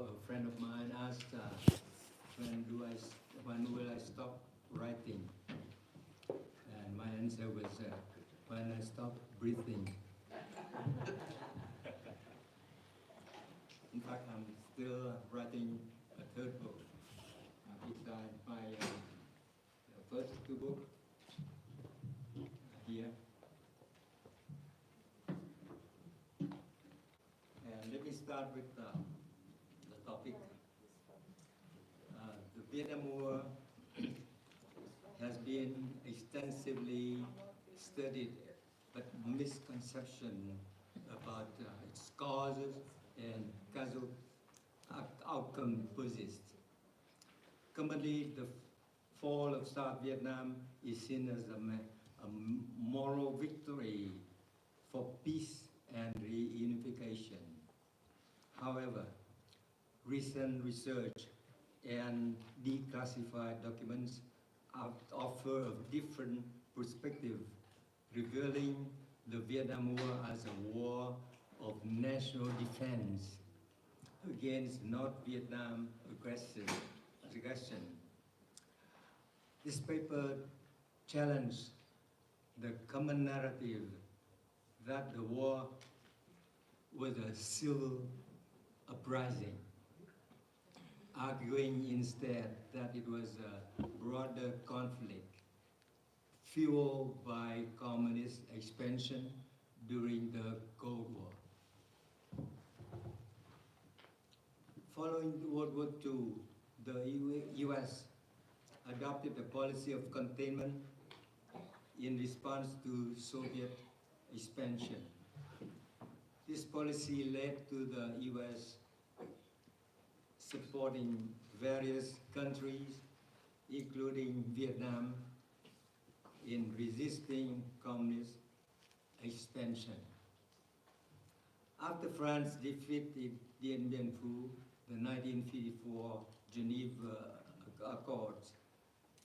a friend of mine asked, when will I stop writing? And my answer was, when I stop breathing. In fact, I'm still writing a third book beside my first two books here. And let me start with the topic. The Vietnam War has been extensively studied, but misconception about its causes and causal outcome persists. Commonly, the fall of South Vietnam is seen as a moral victory for peace and reunification. However, recent research and declassified documents offer a different perspective, revealing the Vietnam War as a war of national defense against North Vietnam aggression. This paper challenged the common narrative that the war was a civil uprising, arguing instead that it was a broader conflict fueled by communist expansion during the Cold War. Following World War II, the U.S. adopted a policy of containment in response to Soviet expansion. This policy led to the U.S. supporting various countries, including Vietnam, in resisting communist expansion. After France defeated the Dien Phu, the 1954 Geneva Accords,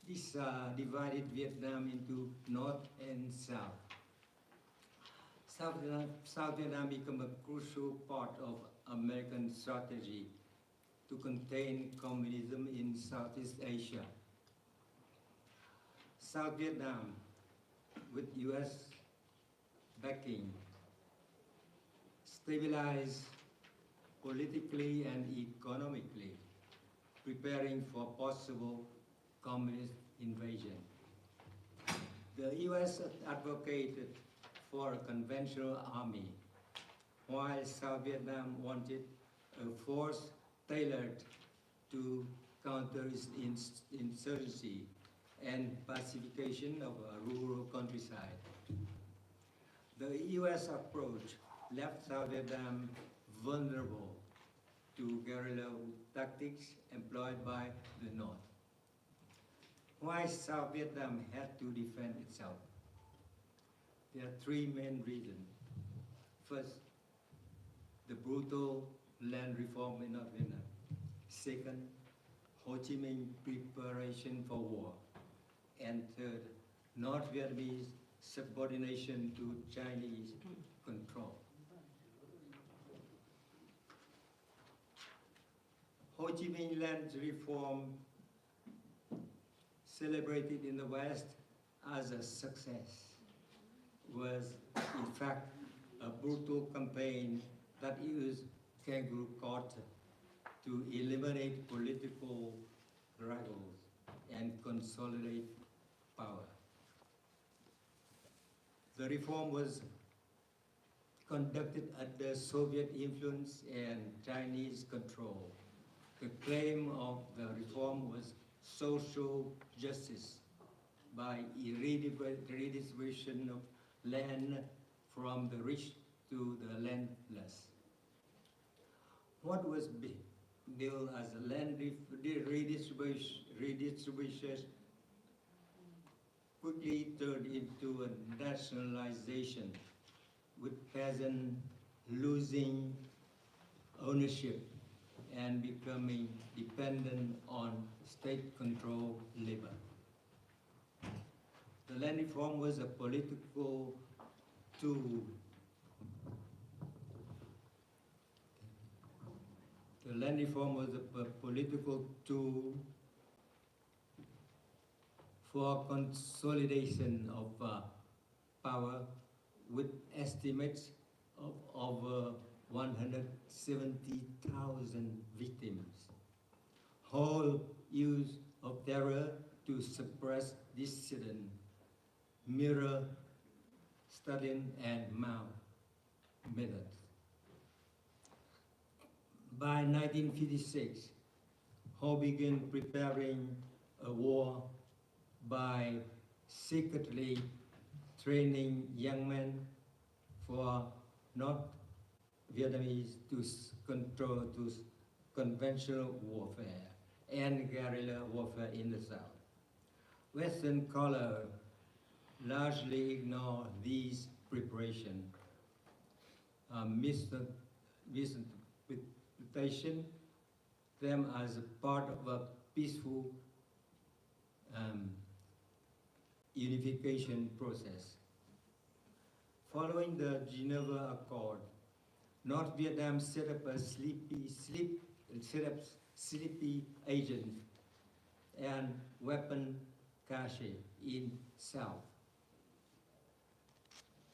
this divided Vietnam into North and South. South Vietnam became a crucial part of American strategy to contain communism in Southeast Asia. South Vietnam, with U.S. backing, stabilized politically and economically, preparing for possible communist invasion. The U.S. advocated for a conventional army, while South Vietnam wanted a force tailored to counter insurgency and pacification of a rural countryside. The U.S. approach left South Vietnam vulnerable to guerrilla tactics employed by the North. Why South Vietnam had to defend itself? There are three main reasons. First, the brutal land reform in North Vietnam. Second, Ho Chi Minh preparation for war. And third, North Vietnamese subordination to Chinese control. Ho Chi Minh land reform, celebrated in the West as a success, was in fact a brutal campaign that used kangaroo court to eliminate political rivals and consolidate power. The reform was conducted under Soviet influence and Chinese control. The claim of the reform was social justice by redistribution of land from the rich to the landless. What was billed as a land redistribution quickly turned into a nationalization, with peasants losing ownership and becoming dependent on state-controlled labor. The land reform was a political tool. The land reform was a political tool for consolidation of power, with estimates of over 170,000 victims. Whole use of terror to suppress dissident mirror Stalin and Mao methods. By 1956, Ho began preparing a war by secretly training young men for North Vietnamese to conventional warfare and guerrilla warfare in the South. Western scholars largely ignore these preparations, misinterpretation them as a part of a peaceful unification process. Following the Geneva Accord, North Vietnam set up a sleepy agent and weapon cache in South.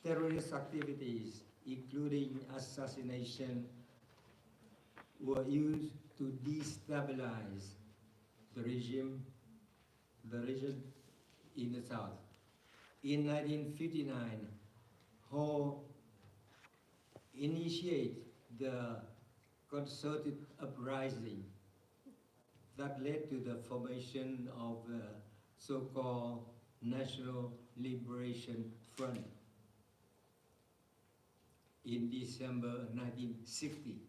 Terrorist activities, including assassination, were used to destabilize the region in the South. In 1959, Ho initiated the concerted uprising that led to the formation of the so-called National Liberation Front in December 1960.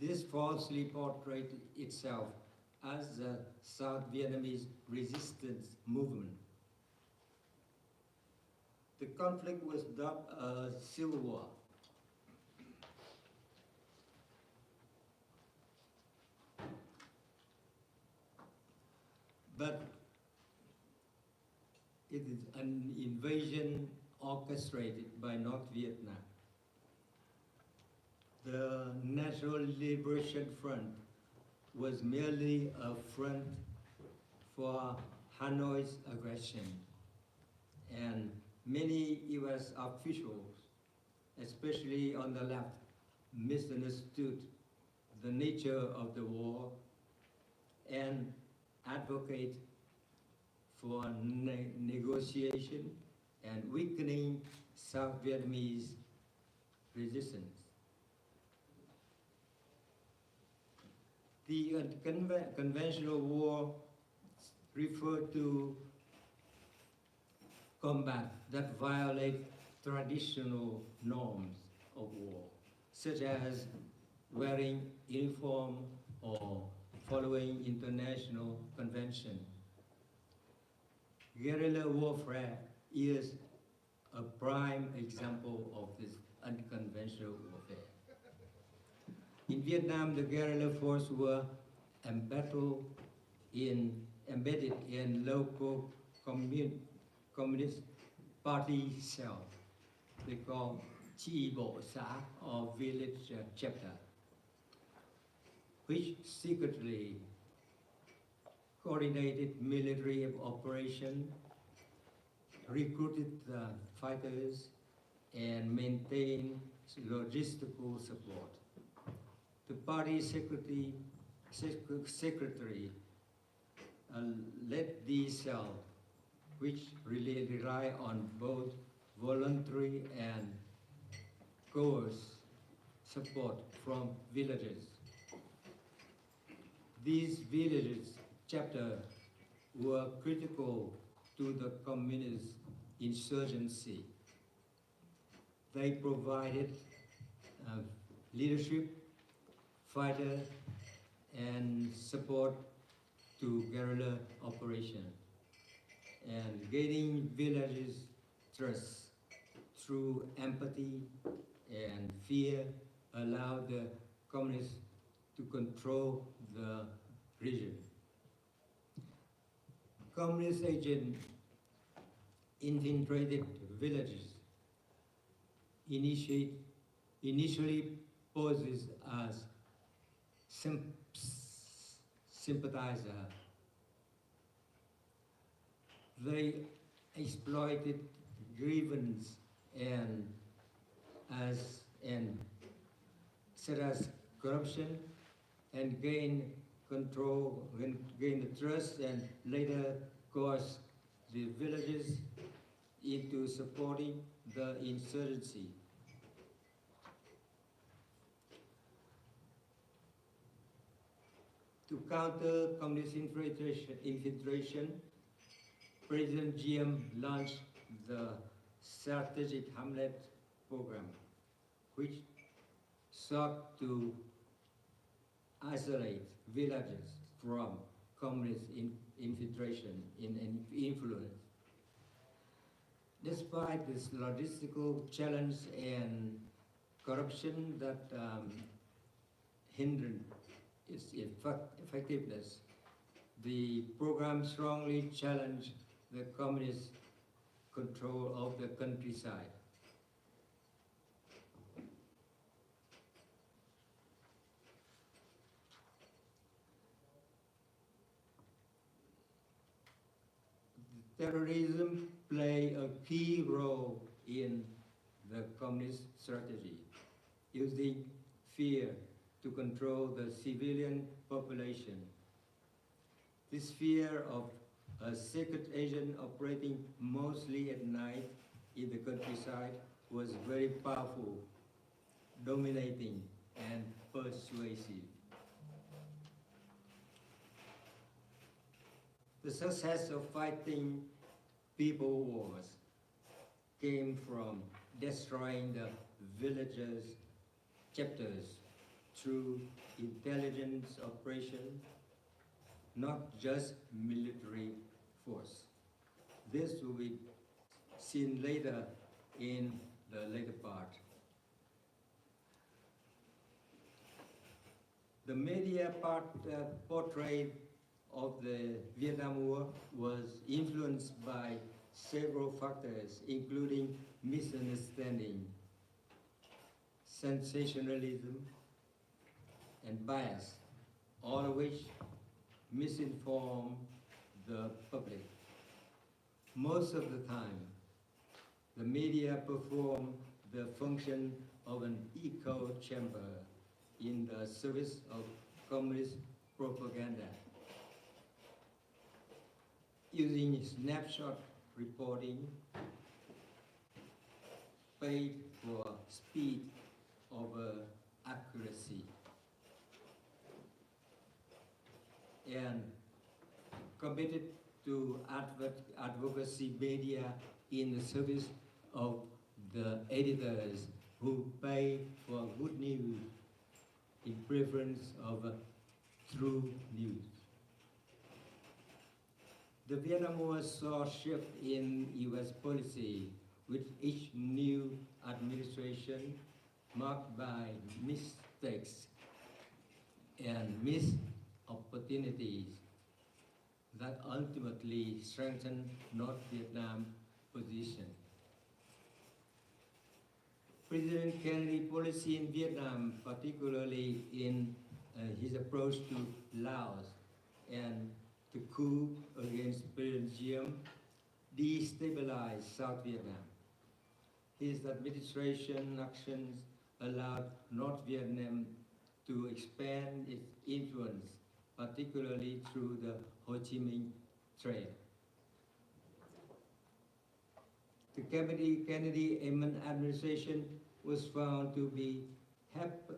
This falsely portrayed itself as the South Vietnamese resistance movement. The conflict was dubbed a civil war. But it is an invasion orchestrated by North Vietnam. The National Liberation Front was merely a front for Hanoi's aggression, and many US officials, especially on the left, misunderstood the nature of the war and advocate for negotiation and weakening South Vietnamese resistance. The conventional war referred to combat that violate traditional norms of war, such as wearing uniform or following international convention. Guerrilla warfare is a prime example of this unconventional warfare. In Vietnam, the guerrilla forces were embedded in local communist party cells, they call chi bộ xã or village chapter, which secretly coordinated military operation, recruited fighters, and maintained logistical support. The party secretary led these cells, which really rely on both voluntary and coerced support from villagers. These villages chapters were critical to the communist insurgency. They provided leadership, fighter, and support to guerrilla operation, and gaining villagers' trust through empathy and fear allowed the communists to control the region. Communist agents infiltrated villages, initiate initially poses as sympathizer. They exploited grievance such as corruption and gain control, gain the trust, and later coerced the villages into supporting the insurgency. To counter communist infiltration, President GM launched the Strategic Hamlet program, which sought to isolate villages from communist infiltration and influence. Despite this logistical challenge and corruption that hindered its effectiveness, the program strongly challenged the communist control of the countryside. Terrorism play a key role in the communist strategy, using fear to control the civilian population. This fear of a secret agent operating mostly at night in the countryside was very powerful, dominating, and persuasive. The success of fighting people wars came from destroying the villages' chapters through intelligence operation, not just military force. This will be seen later in the later part. The media portrait of the Vietnam War was influenced by several factors, including misunderstanding, sensationalism, and bias, all of which misinform the public. Most of the time, the media perform the function of an echo chamber in the service of communist propaganda, using snapshot reporting, paid for speed over accuracy, and committed to advocacy media in the service of the editors who pay for good news in preference of true news. The Vietnam War saw a shift in US policy with each new administration marked by mistakes and missed opportunities that ultimately strengthened North Vietnam's position. President Kennedy's policy in Vietnam, particularly in his approach to Laos and the coup against President Diem, destabilized South Vietnam. His administration actions allowed North Vietnam to expand its influence, particularly through the Ho Chi Minh Trail. The Kennedy administration was found to be helping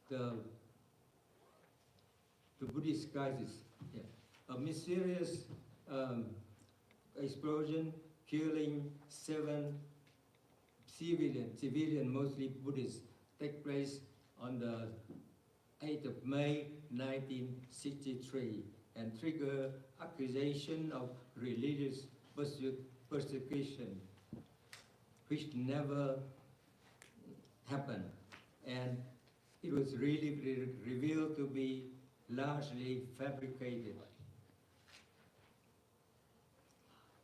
the Buddhist crisis. Yeah. A mysterious explosion killing 7 civilian, mostly Buddhists, take place on the 8th of May 1963 and trigger accusation of religious persecution, which never happened, and it was really revealed to be largely fabricated.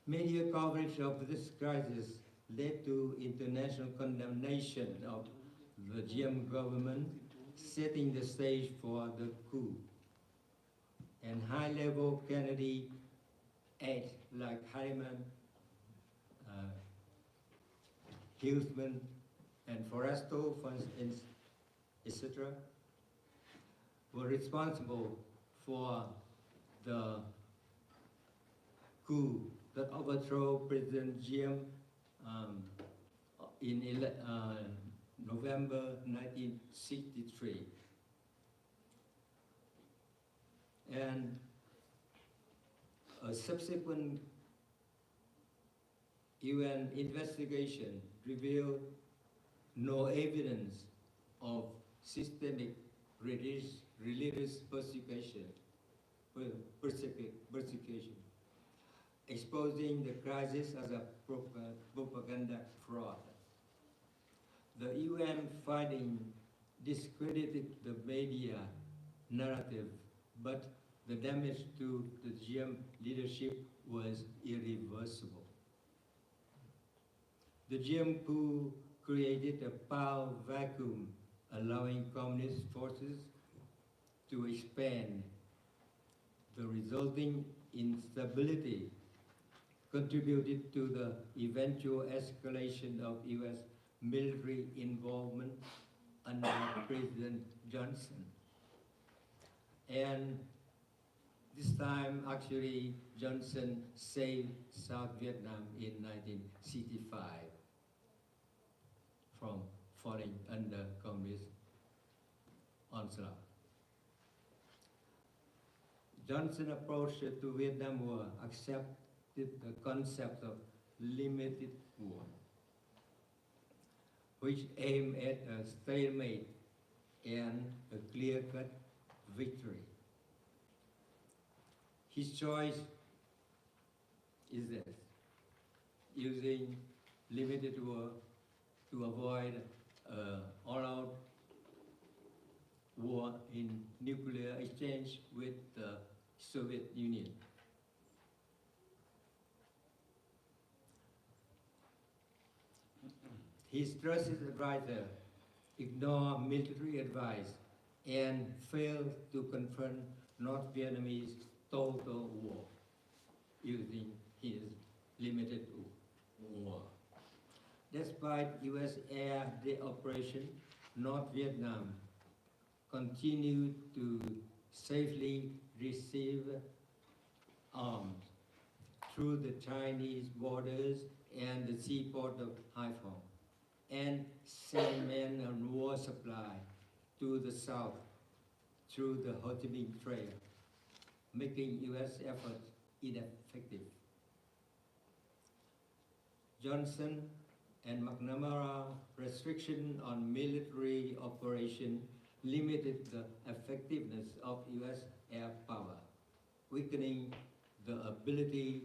Media coverage of this crisis led to international condemnation of the Diem government, setting the stage for the coup. And high-level Kennedy aides like Harriman, Hilsman, and Forrestal, etc., were responsible for the coup that overthrew President Diem in November 1963. And a subsequent UN investigation revealed no evidence of systemic religious persecution, exposing the crisis as a propaganda fraud. The UN finding discredited the media narrative, but the damage to the Diem leadership was irreversible. The Diem coup created a power vacuum, allowing communist forces to expand. The resulting instability contributed to the eventual escalation of US military involvement under President Johnson. And this time, actually, Johnson saved South Vietnam in 1965 from falling under communist onslaught. Johnson's approach to Vietnam War accepted the concept of limited war, which aimed at a stalemate and a clear-cut victory. His choice is this: using limited war to avoid all-out war in nuclear exchange with the Soviet Union. His trusted advisor ignored military advice and failed to confront North Vietnamese total war using his limited war. Despite US air operation, North Vietnam continued to safely receive arms through the Chinese borders and the seaport of Haiphong, and send men and war supply to the south through the Ho Chi Minh Trail, making US efforts ineffective. Johnson and McNamara's restriction on military operation limited the effectiveness of US air power, weakening the ability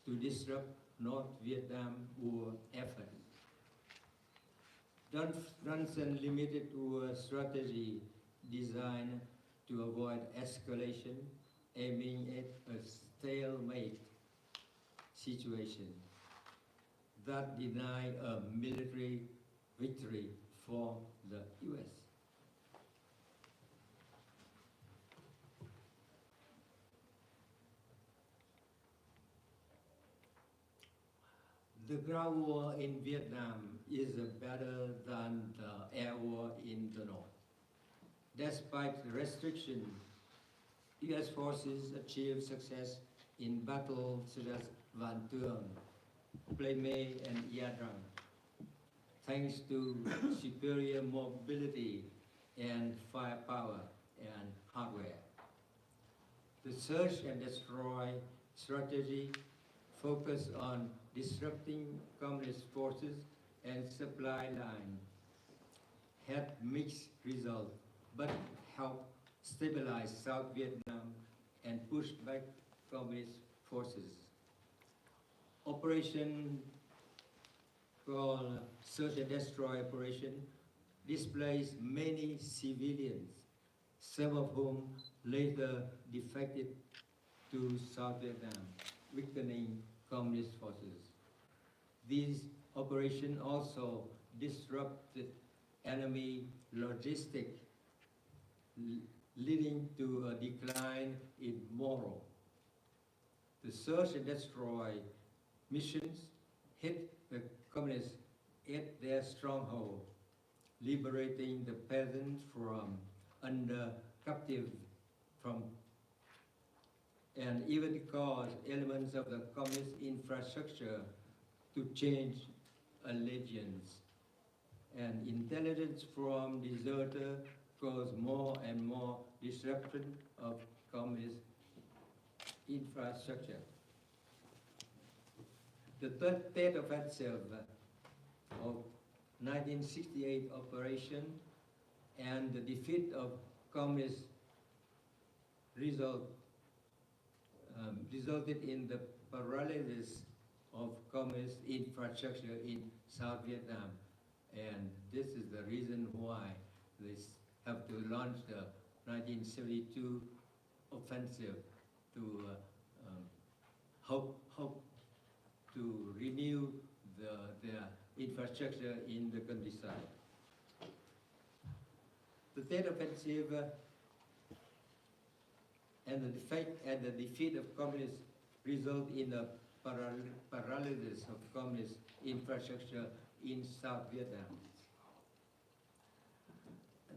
to disrupt North Vietnam war effort. Johnson's limited war strategy designed to avoid escalation, aiming at a stalemate situation that denied a military victory for the US. The ground war in Vietnam is better than the air war in the north. Despite the restriction, US forces achieved success in battles such as Van Tuong, Playmay, and Ia Drang, thanks to superior mobility and firepower and hardware. The search and destroy strategy focused on disrupting communist forces and supply line had mixed results, but helped stabilize South Vietnam and push back communist forces. Operation called Search and Destroy Operation displaced many civilians, some of whom later defected to South Vietnam, weakening communist forces. These operations also disrupted enemy logistics, leading to a decline in morale. The search and destroy missions hit the communists at their stronghold, liberating the peasants from under captive and even caused elements of the communist infrastructure to change allegiance. And intelligence from deserter caused more and more disruption of communist infrastructure. The third offensive of 1968 operation and the defeat of communists resulted in the paralysis of communist infrastructure in South Vietnam. And this is the reason why they have to launch the 1972 offensive to hope to renew their infrastructure in the countryside. The third offensive and the defeat of communists result in the paralysis of communist infrastructure in South Vietnam.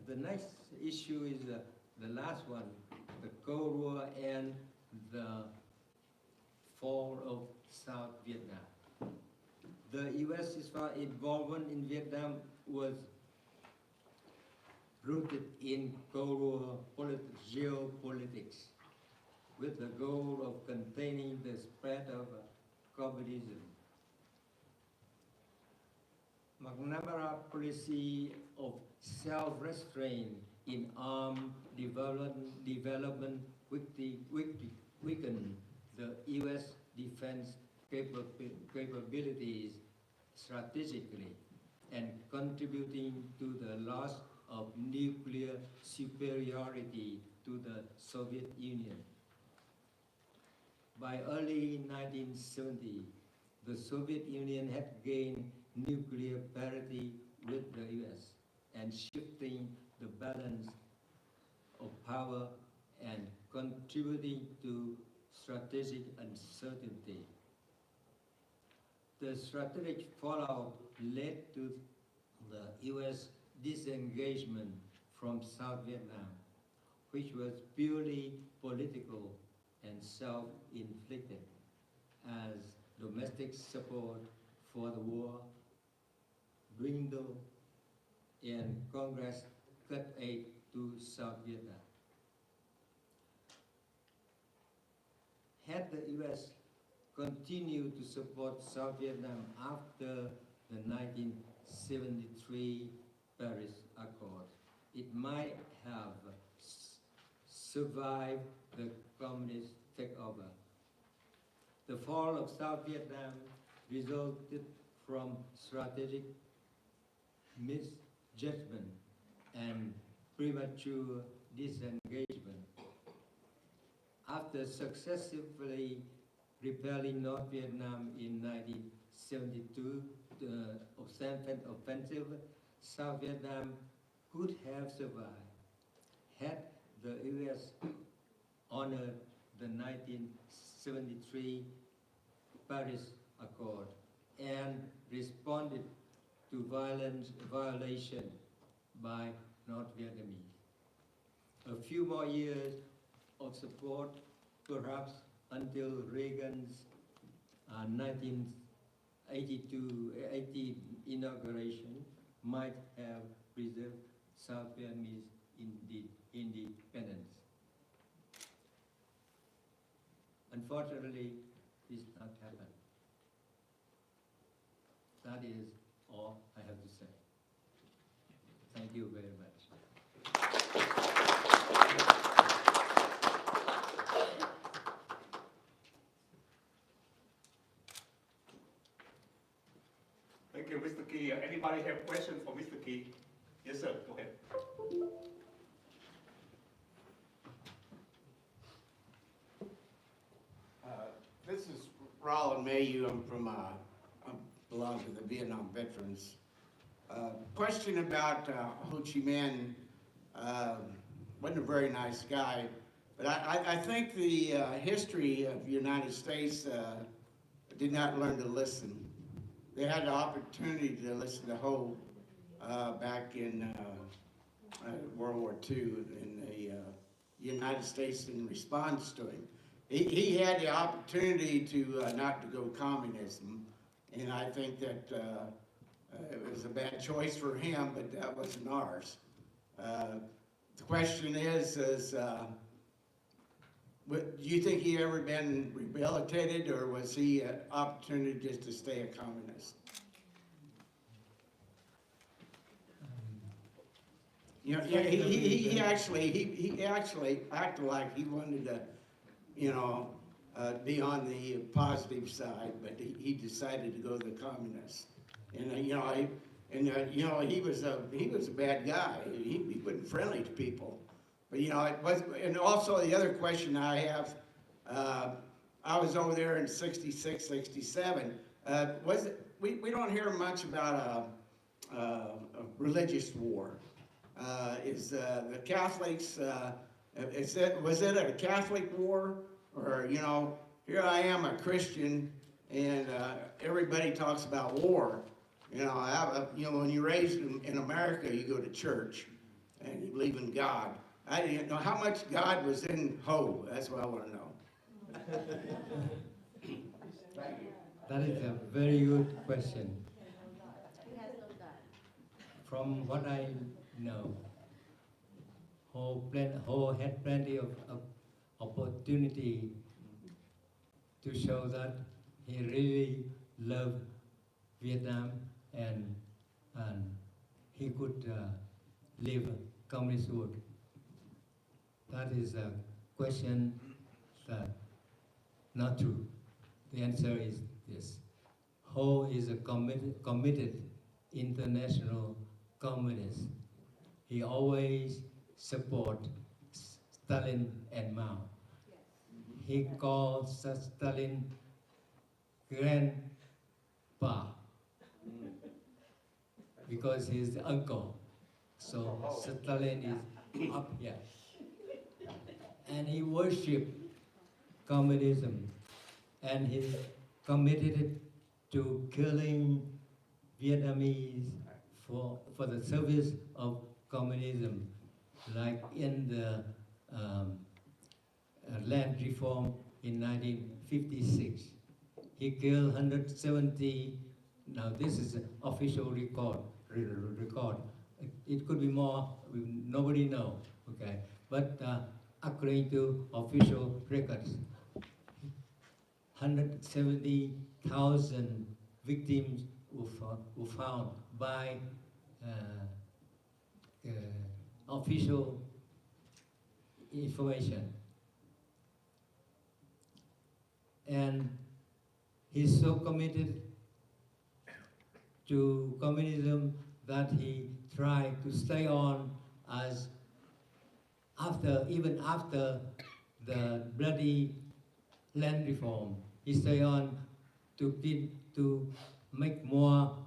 The next issue is the last one, the Cold War and the fall of South Vietnam. The U.S.'s involvement in Vietnam was rooted in Cold War geopolitics, with the goal of containing the spread of communism. McNamara's policy of self-restraint in armed development weakened the U.S. defense capabilities strategically and contributing to the loss of nuclear superiority to the Soviet Union. By early 1970, the Soviet Union had gained nuclear parity with the US and shifting the balance of power and contributing to strategic uncertainty. The strategic fallout led to the US disengagement from South Vietnam, which was purely political and self-inflicted, as domestic support for the war dwindled and Congress cut aid to South Vietnam. Had the U.S. continued to support South Vietnam after the 1973 Paris Accord, it might have survived the communist takeover. The fall of South Vietnam resulted from strategic misjudgment and premature disengagement. After successfully repelling North Vietnam in 1972 offensive, South Vietnam could have survived had the U.S. honored the 1973 Paris Accord and responded to violation by North Vietnamese. A few more years of support, perhaps until Reagan's 1980 inauguration, might have preserved South Vietnamese independence. Unfortunately, this did not happen. That is all I have to say. Thank you very much. Thank you, Mr. Kỳ. Anybody have questions for Mr. Kỳ? Yes, sir. Go ahead. Roland Mayu. I'm from, I belong to the Vietnam veterans. Question about Ho Chi Minh. Wasn't a very nice guy, but I think the history of the United States did not learn to listen. They had the opportunity to listen to Ho back in World War II, in the United States in response to him. He had the opportunity to not to go communism, and I think that it was a bad choice for him, but that wasn't ours. The question is do you think he ever been rehabilitated, or was he an opportunity just to stay a communist? You know, he actually acted like he wanted to, you know, be on the positive side, but he decided to go to the communists. And you know, he was a bad guy. He wasn't friendly to people. But you know, it was. And also the other question I have, I was over there in '66, '67. Was it? We don't hear much about a religious war. Is the Catholics? Was it a Catholic war, or you know? Here I am, a Christian, and everybody talks about war. You know, when you're raised in America, you go to church, and you believe in God. I didn't know how much God was in Ho. That's what I want to know. That is a very good question. From what I know, Ho had plenty of opportunity to show that he really loved Vietnam and he could live communisthood. That is a question that not true. The answer is this. Ho is a committed international communist. He always support Stalin and Mao. He calls Stalin grandpa because he's the uncle. So Stalin is up here. And he worshipped communism, and he committed to killing Vietnamese for the service of communism, like in the land reform in 1956. He killed 170, now this is an official record. It could be more, nobody knows, okay? But according to official records, 170,000 victims were found by official information. And he's so committed to communism that he tried to stay on as even after the bloody land reform. He stayed on to make more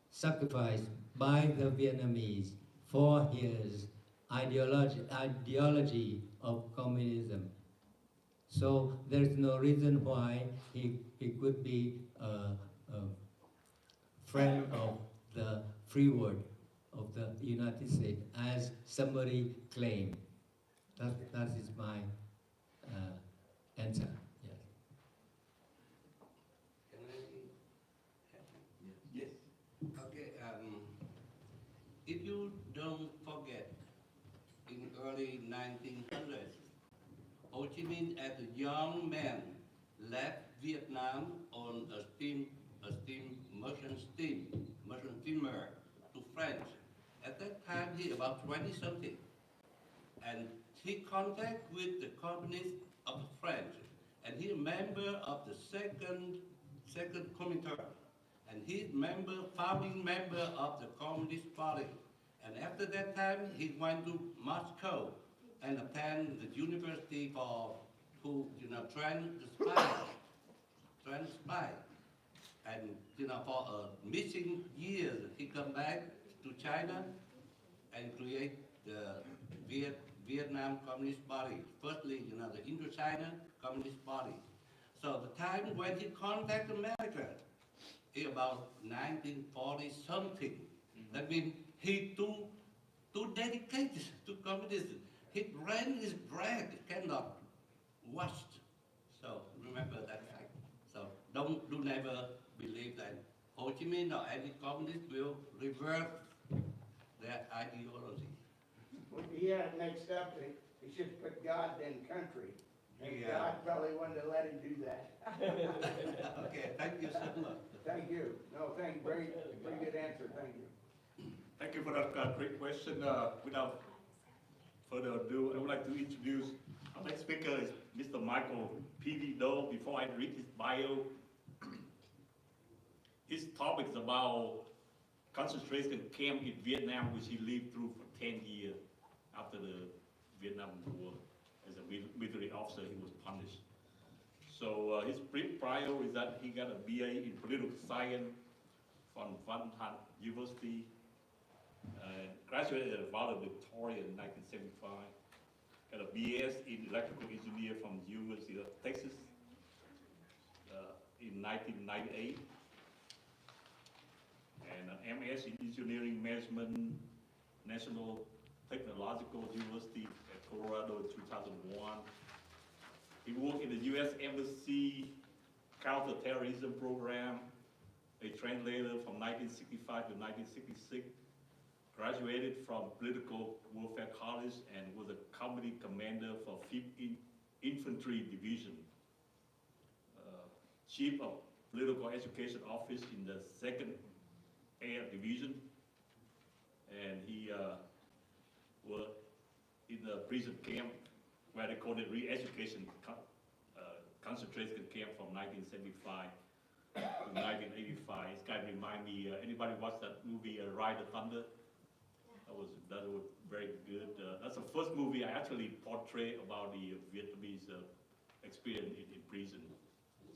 sacrifice by the Vietnamese for his ideology of communism. So there's no reason why he could be a friend of the free world of the United States, as somebody claimed. That is my answer. Yes. Can I? Yes. Okay. If you don't forget, in early 1900s, Ho Chi Minh, as a young man, left Vietnam on a merchant steamer to France. At that time, he about 20-something, and he contact with the communists of France, and he a member of the second Commentator, and he's founding member of the Communist Party. And after that time, he went to Moscow and attend the university for spy. And for missing years, he come back to China and create the Vietnam Communist Party. Firstly, the Indochina Communist Party. So the time when he contacted America is about 1940 something. That means he too dedicated to communism. He ran his bread, cannot washed. So remember that fact. So do never believe that Ho Chi Minh or any communist will revert their ideology. Well, he had it mixed up. He should put God then country. And Yeah. God probably wanted to let him do that. Okay, thank you so much. Thank you. No, thank you. Very good answer. Thank you. Thank you for that great question. Without further ado, I would like to introduce our next speaker is Mr. Michael Peavey. Though before I read his bio, his topic is about concentration camp in Vietnam, which he lived through for 10 years after the Vietnam War. As a military officer, he was punished. So his brief bio is that he got a BA in political science from Phan University, graduated at Victoria in 1975, got a BS in electrical engineer from the University of Texas in 1998, and an MS in engineering management, National Technological University at Colorado in 2001. He worked in the U.S. Embassy counterterrorism program, a translator from 1965 to 1966, graduated from Political Warfare College and was a company commander for 5th Infantry Division, Chief of Political Education Office in the 2nd Air Division, and he was in the prison camp where they called it re-education concentration camp from 1975 to 1985. This guy remind me, anybody watch that movie Ride the Thunder? That was very good. That's the first movie I actually portray about the Vietnamese experience in prison.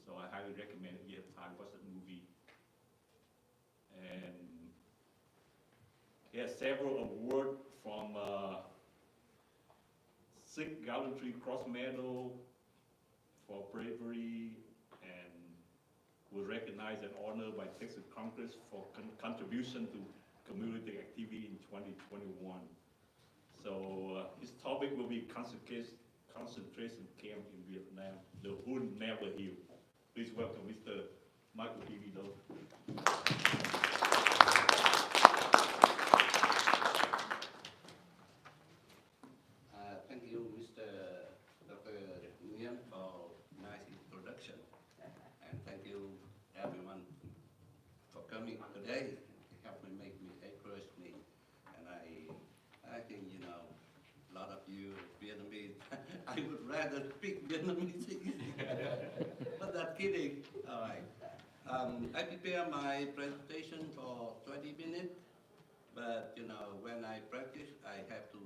So I highly recommend if you have time, watch that movie. And he has several awards from Sikh Gallantry Cross Medal for bravery, and was recognized and honored by Texas Congress for contribution to community activity in 2021. So his topic will be concentration camp in Vietnam, the wound never heal. Please welcome Mr. Michael Peavey. Thank you, Mr. Dr. Nguyen, for nice introduction. And thank you, everyone, for coming today. Help me make me encourage me. And I think, a lot of you Vietnamese, I would rather speak Vietnamese. But that's kidding. All right. I prepare my presentation for 20 minutes. But, when I practice, I have to,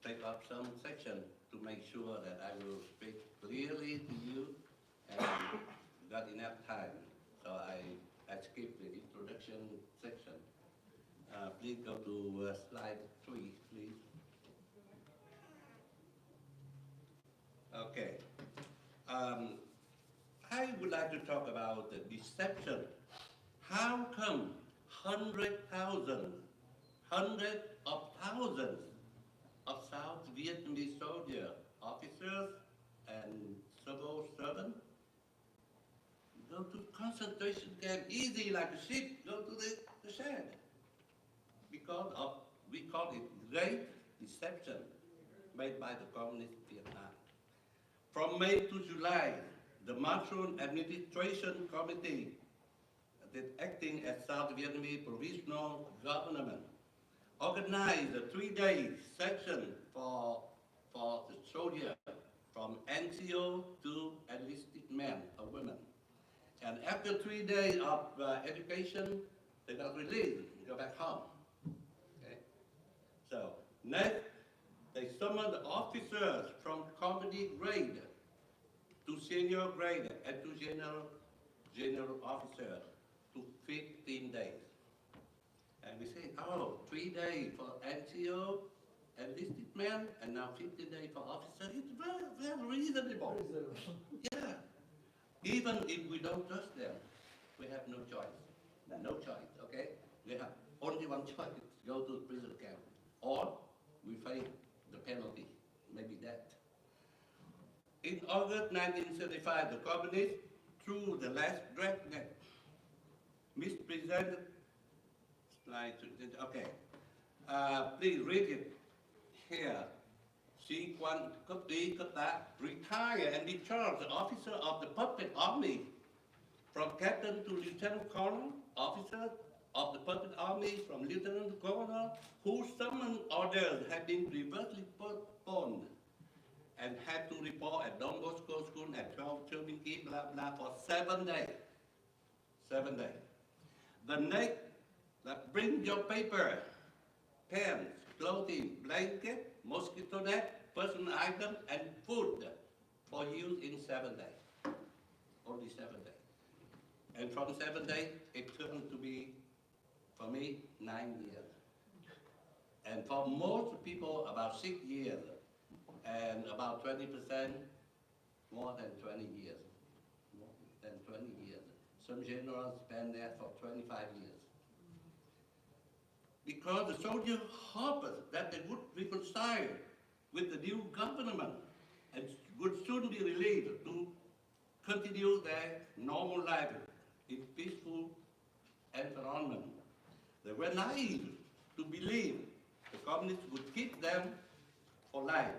take up some section to make sure that I will speak clearly to you and got enough time. So I skipped the introduction section. Please go to slide 3, please. Okay. I would like to talk about the deception. How come hundreds of thousands of South Vietnamese soldiers, officers, and civil servants go to concentration camp easy like a sheep go to the shed? Because of, we call it great deception made by the communist Vietnam. From May to July, the Monsoon Administration Committee, that acting as South Vietnamese Provisional Government, organized a 3-day session for the soldiers from NCO to enlisted men or women. And after 3 days of education, they got released, go back home. Okay? So next, they summoned the officers from company grade to senior grade and to general officer to 15 days. And we say, oh, 3 days for NCO, enlisted men, and now 15 days for officer. It's very, very reasonable. Yeah. Even if we don't trust them, we have no choice. No choice, okay? We have only one choice, go to the prison camp. Or we face the penalty, maybe death. In August 1975, the communists, through the last dragnet, mispresented, slide, okay. Please read it here. Sĩ quan cấp tí, cấp tá, retire and discharge the officer of the puppet army from captain to lieutenant colonel, officer of the puppet army from lieutenant to colonel, whose summoned orders had been previously postponed and had to report at Don Bosco School at 12 Cherminki, blah, blah, for 7 days. 7 days. The next, bring your paper, pens, clothing, blanket, mosquito net, personal item, and food for use in 7 days. Only 7 days. And from 7 days, it turned to be, for me, 9 years. And for most people, about 6 years. And about 20%, more than 20 years. More than 20 years. Some generals spent there for 25 years. Because the soldiers hoped that they would reconcile with the new government and would soon be released to continue their normal life in peaceful environment. They were naive to believe the communists would keep them for life.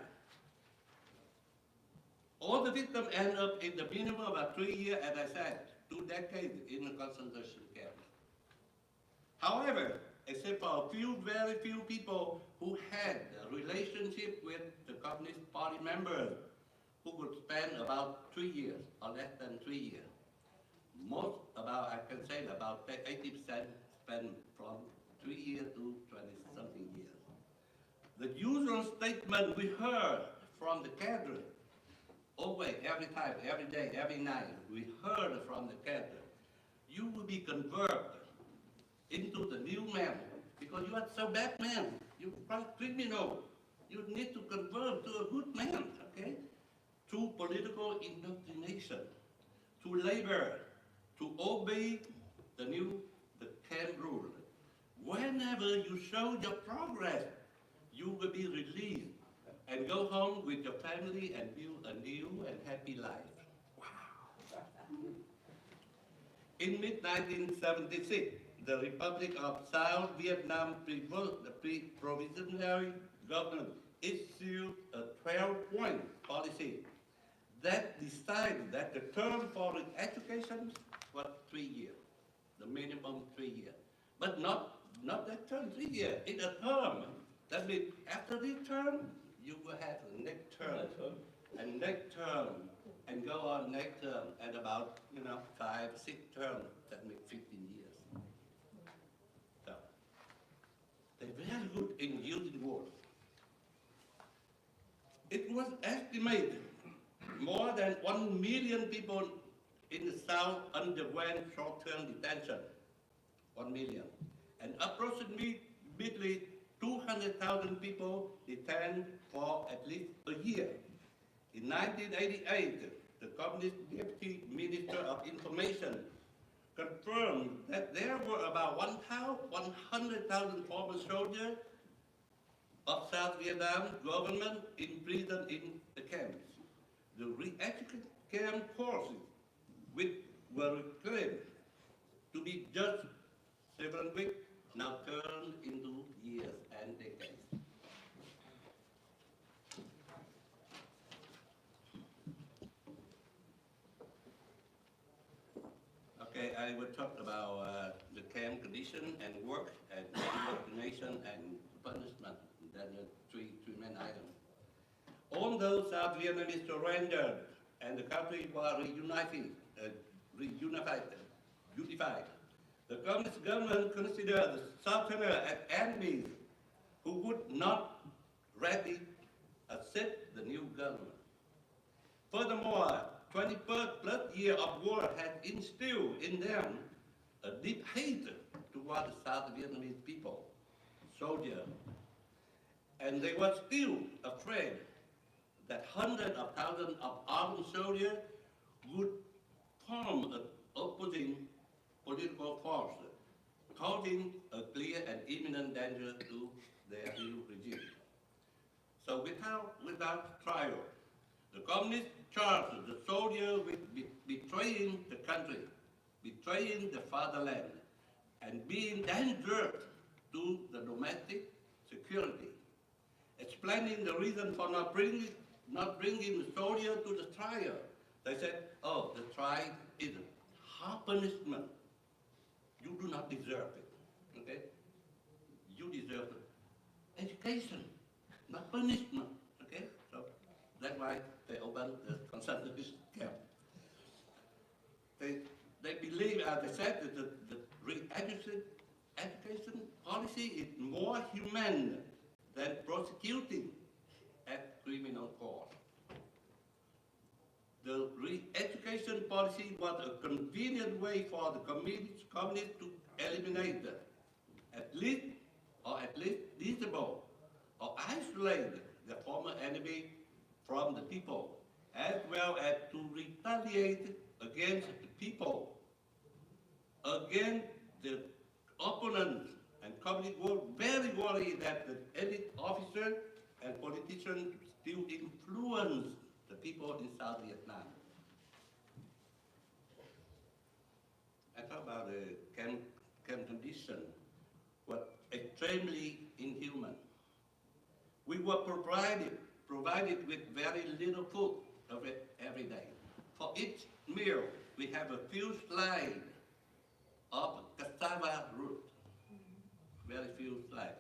All the victims end up in the minimum of 3 years, as I said, 2 decades in the concentration camp. However, except for a few, very few people who had a relationship with the Communist Party members, who would spend about 3 years, or less than 3 years. Most, about, I can say about 80% spent from 3 years to 20-something years. The usual statement we heard from the cadre, always, every time, every day, every night, we heard from the cadre, you will be converted into the new man, because you are so bad man, you are criminal. You need to convert to a good man, okay? Through political indoctrination, to labor, to obey the camp rule. Whenever you show your progress, you will be released and go home with your family and build a new and happy life. Wow. In mid-1976, the Republic of South Vietnam Provisional Government issued a 12-point policy that decided that the term for education was 3 years, the minimum 3 years. But not that term, 3 years, it's a term. That means after this term, you will have the next term, and next term, and go on next term, and about 5, 6 terms, that makes 15 years. So, they're very good in using words. It was estimated more than 1 million people in the South underwent short-term detention, 1 million, and approximately 200,000 people detained for at least a year. In 1988, the Communist Deputy Minister of Information confirmed that there were about 100,000 former soldiers of South Vietnam government imprisoned in the camps. The re-education camp courses, which were claimed to be just several weeks, now turned into years and decades. Okay, I will talk about the camp condition and work and indoctrination and punishment. That are three main items. Although South Vietnamese surrendered and the country was unified, the Communist government considered the Southerner as enemies who would not readily accept the new government. Furthermore, 21st+ year of war had instilled in them a deep hate toward the South Vietnamese people, soldiers, and they were still afraid that hundreds of thousands of armed soldiers would form an opposing political force, causing a clear and imminent danger to their new regime. So without trial, the communists charged the soldier with betraying the country, betraying the fatherland, and being dangerous to the domestic security. Explaining the reason for not bringing the soldier to the trial, they said, oh, the trial is a hard punishment. You do not deserve it, okay? You deserve education, not punishment, okay? So that's why they opened the concentration camp. They believe, as they said, that the education policy is more humane than prosecuting at criminal court. The re-education policy was a convenient way for the communists to eliminate at least disable or isolate the former enemy from the people, as well as to retaliate against the people, against the opponents. And communists were very worried that the elite officers and politicians still influence the people in South Vietnam. I talk about the camp condition was extremely inhuman. We were provided with very little food every day. For each meal, we have a few slices of cassava root, very few slices,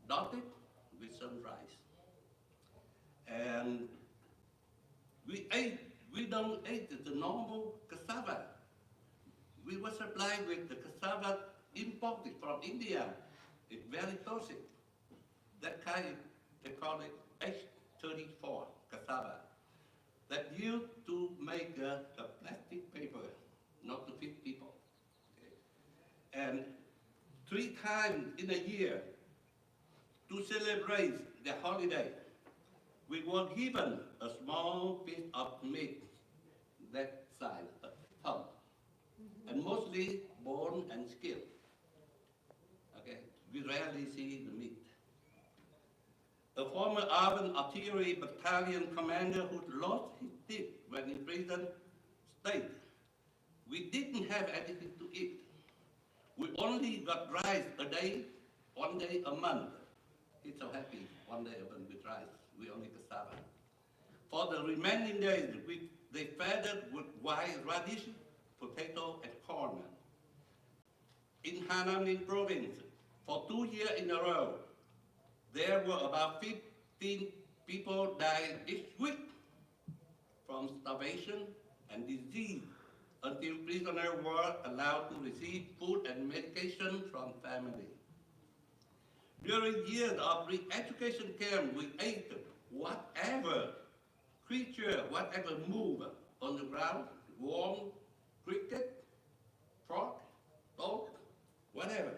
dotted with some rice. And we don't eat the normal cassava. We were supplied with the cassava imported from India. It's very toxic. That kind, they call it H34 cassava. That used to make a plastic paper, not to feed people. Okay. And 3 times in a year, to celebrate the holiday, we were given a small piece of meat that size, a thumb, and mostly bone and skin. Okay, we rarely see the meat. A former urban artillery battalion commander who lost his teeth when in prison stated, we didn't have anything to eat. We only got rice a day, 1 day a month. He's so happy, 1 day a month with rice. We only cassava. For the remaining days, they fed us with white radish, potato, and corn. In Hanaming province, for 2 years in a row, there were about 15 people dying each week from starvation and disease until prisoners were allowed to receive food and medication from family. During years of re-education camp, we ate whatever creature, whatever move on the ground, worm, cricket, frog, dog, whatever,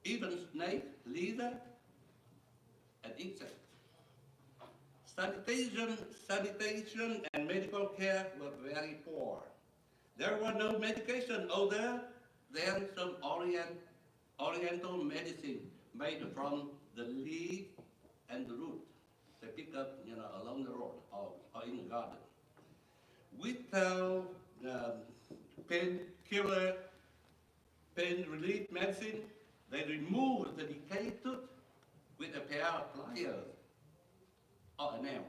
even snake, lizard, and insects. Sanitation and medical care were very poor. There were no medication other than some oriental medicine made from the leaf and the root they pick up, along the road or in the garden. Without painkiller, pain relief medicine, they remove the decayed tooth with a pair of pliers or a nail.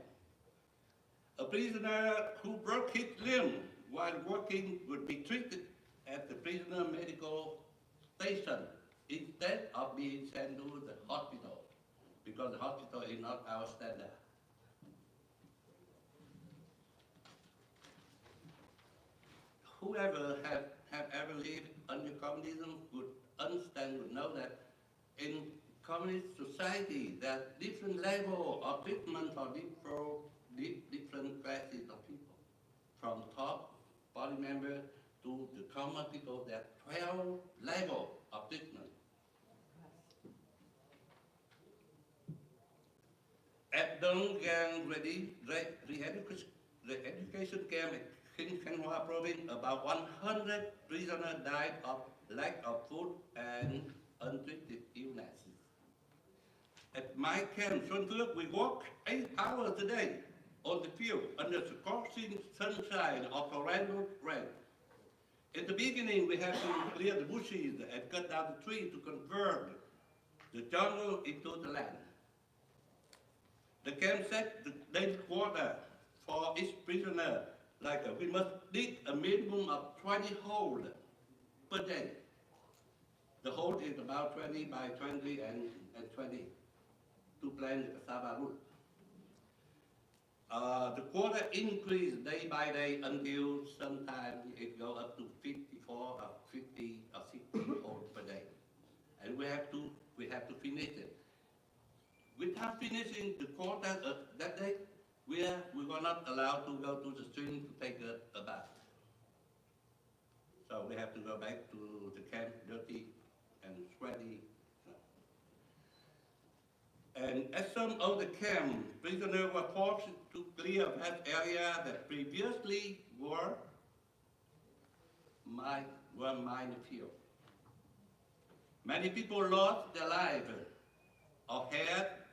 A prisoner who broke his limb while working would be treated at the prisoner medical station instead of being sent to the hospital, because the hospital is not our standard. Whoever have ever lived under communism would understand, would know that in communist society, there's different level of treatment for different classes of people. from top party member to the common people, there are 12 levels of treatment. Adjunct gang re-education camp in Thanh Hoa province, about 100 prisoners died of lack of food and untreated illnesses. At my camp, Xuân Phước, we work 8 hours a day on the field under the scorching sunshine of torrential rain. In the beginning, we had to clear the bushes and cut down the trees to convert the jungle into the land. The camp set the daily quota for each prisoner, we must dig a minimum of 20 holes per day. The hole is about 20 by 20 and 20 to plant the cassava root. The quota increased day by day until sometimes it goes up to 54 or 50 or 60 holes per day. And we have to finish it. Without finishing the quota that day, we were not allowed to go to the stream to take a bath. So we have to go back to the camp dirty and sweaty. And at some of the camp, prisoners were forced to clear vast areas that previously were minefield. Many people lost their lives or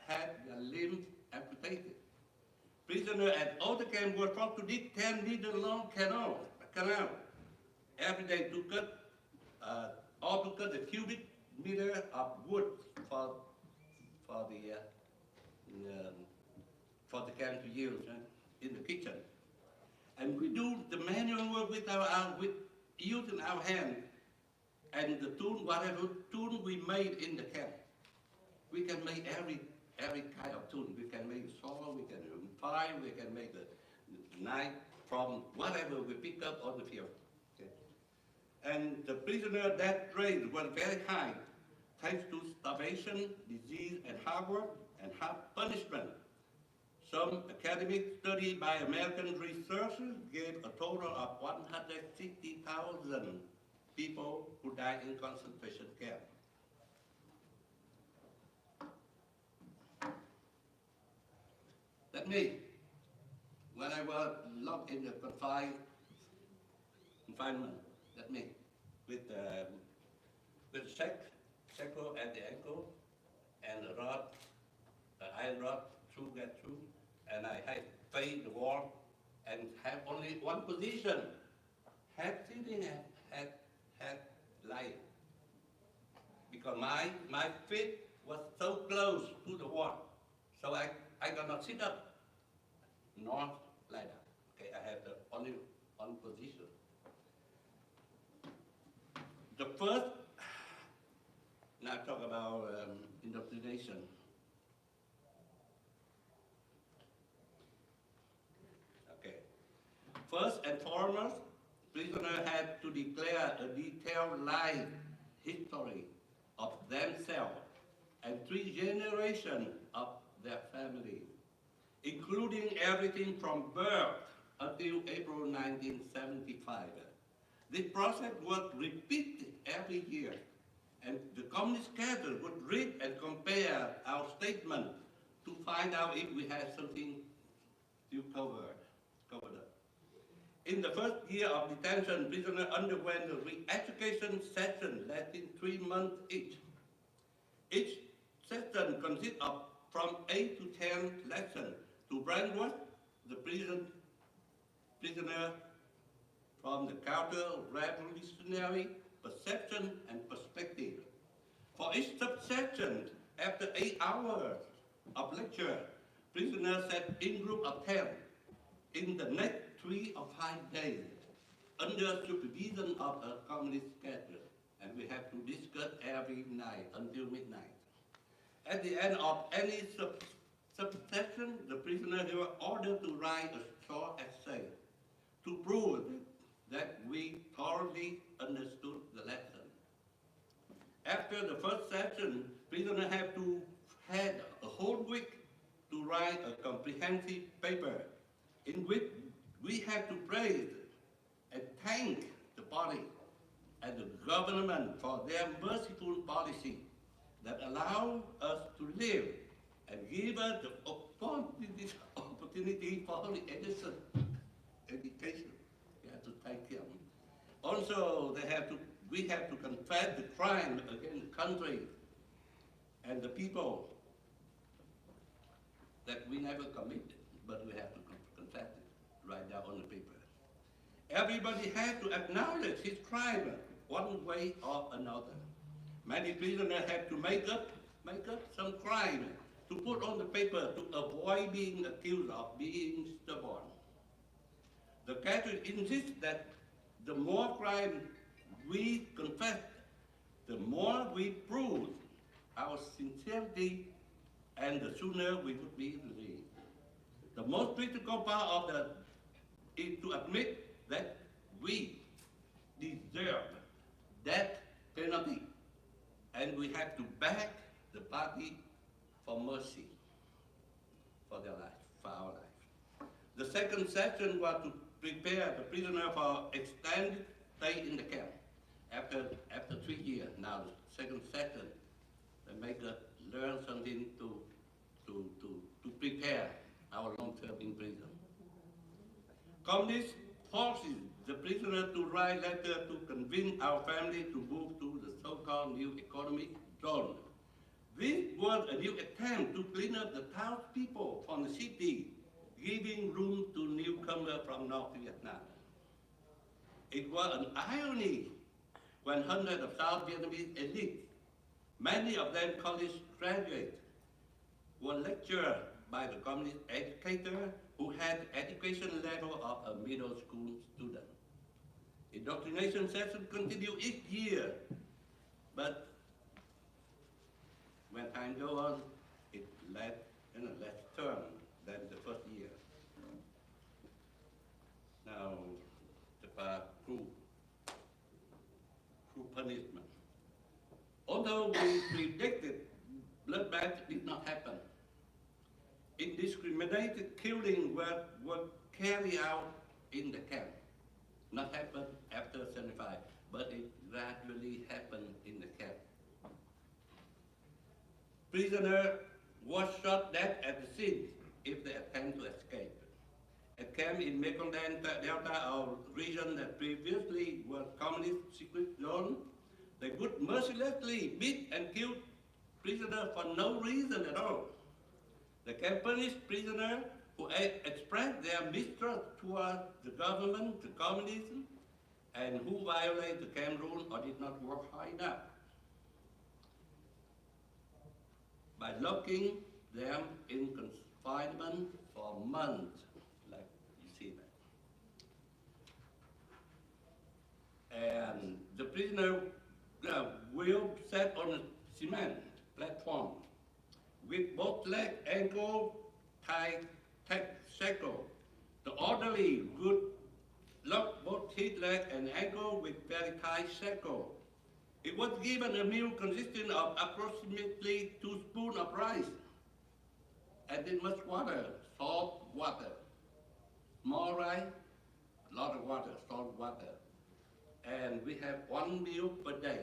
had their limbs amputated. Prisoners at all the camps were forced to dig 10-meter long canal every day to cut the cubic meter of wood for the camp to use in the kitchen. And we do the manual work with using our hand and the tool, whatever tool we made in the camp. We can make every kind of tool. We can make saw, we can file, we can make a knife from whatever we pick up on the field. Okay. And the prisoner death rate was very high, thanks to starvation, disease, and hard work, and hard punishment. Some academic study by American researchers gave a total of 160,000 people who died in concentration camps. That means, when I was locked in the confinement, that means with shackle at the ankle and a rod, an iron rod through, and I had to face the wall and have only one position, head sitting and head lying. Because my feet was so close to the wall, so I cannot sit up, nor lie down. Okay, I have the only one position. The first, now talk about indoctrination. Okay. First and foremost, prisoners had to declare a detailed life history of themselves and 3 generations of their family, including everything from birth until April 1975. This process was repeated every year, and the communist cadre would read and compare our statement to find out if we had something still covered up. In the first year of detention, prisoners underwent a re-education session lasting 3 months each. Each session consists of from 8 to 10 lessons to brainwash the prisoner from the counter-revolutionary perception and perspective. For each subsection, after 8 hours of lecture, prisoners sat in group of 10 in the next 3 or 5 days under supervision of a communist cadre, and we have to discuss every night until midnight. At the end of any subsection, the prisoners were ordered to write a short essay to prove that we thoroughly understood the lesson. After the first session, prisoners had a whole week to write a comprehensive paper in which we have to praise and thank the party and the government for their merciful policy that allow us to live and give us the opportunity for the education. We have to thank them. Also, we have to confess the crime against the country and the people that we never committed, but we have to confess it, write down on the paper. Everybody has to acknowledge his crime one way or another. Many prisoners have to make up some crime to put on the paper to avoid being accused of being stubborn. The Catholic insists that the more crime we confess, the more we prove our sincerity, and the sooner we would be released. The most critical part of is to admit that we deserve that penalty, and we have to beg the party for mercy for their life, for our life. The second session was to prepare the prisoner for extended stay in the camp. After 3 years, now the second session, they make us learn something to prepare our long-term in prison. Communist forces the prisoner to write letters to convince our family to move to the so-called new economic zone. This was a new attempt to clean up the townspeople from the city, giving room to newcomers from North Vietnam. It was an irony when hundreds of South Vietnamese elites, many of them college graduates, were lectured by the communist educator who had the education level of a middle school student. Indoctrination sessions continue each year, but when time goes on, it less term than the first year. Now, the cruel punishment. Although we predicted bloodbath did not happen, indiscriminated killing were carried out in the camp. Not happened after 75, but it gradually happened in the camp. Prisoner was shot dead at the scene if they attempt to escape. A camp in Mekong Delta, a region that previously was communist secret zone, they would mercilessly beat and kill prisoners for no reason at all. They can punish prisoners who express their mistrust towards the government, the communism, and who violate the camp rule or did not work hard enough, by locking them in confinement for months, like you see that. And the prisoner will set on a cement platform with both leg, ankle, tight shackle. The orderly would lock both his leg and ankle with very tight shackle. It was given a meal consisting of approximately 2 spoons of rice, and then much water, salt water. More rice, a lot of water, salt water. And we have 1 meal per day.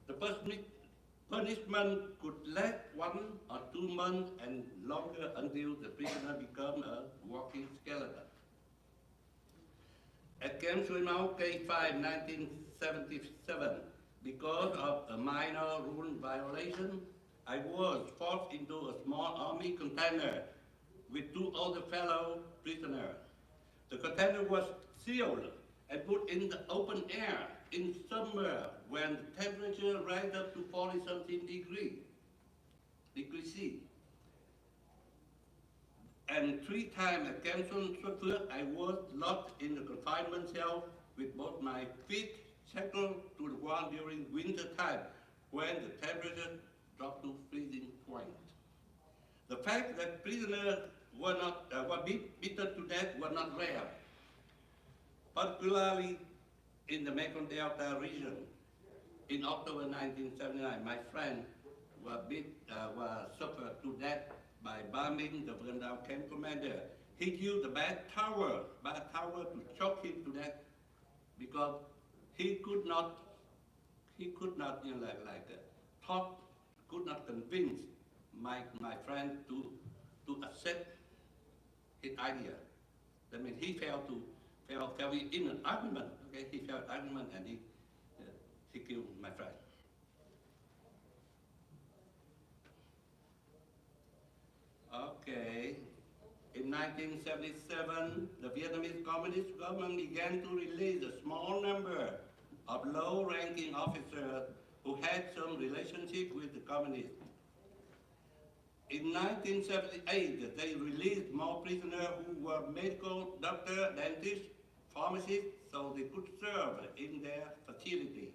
The punishment could last 1 or 2 months and longer until the prisoner becomes a walking skeleton. At Camp Suối Máu K5 1977, because of a minor rule violation, I was forced into a small army container with 2 other fellow prisoners. The container was sealed and put in the open air in summer when the temperature rises up to 40-something degrees C. And 3 times at Camp Suối Máu, I was locked in the confinement cell with both my feet shackled to the wall during winter time when the temperature dropped to freezing point. The fact that prisoners were beaten to death was not rare, particularly in the Mekong Delta region. In October 1979, my friend was suffered to death by bombing the Vườn Đào camp commander. He used a bat tower to choke him to death because he could not, talk, could not convince my friend to accept his idea. That means he fell in an argument. Okay, he fell in an argument and he killed my friend. Okay. In 1977, the Vietnamese Communist government began to release a small number of low-ranking officers who had some relationship with the communists. In 1978, they released more prisoners who were medical doctors, dentists, pharmacists, so they could serve in their facility.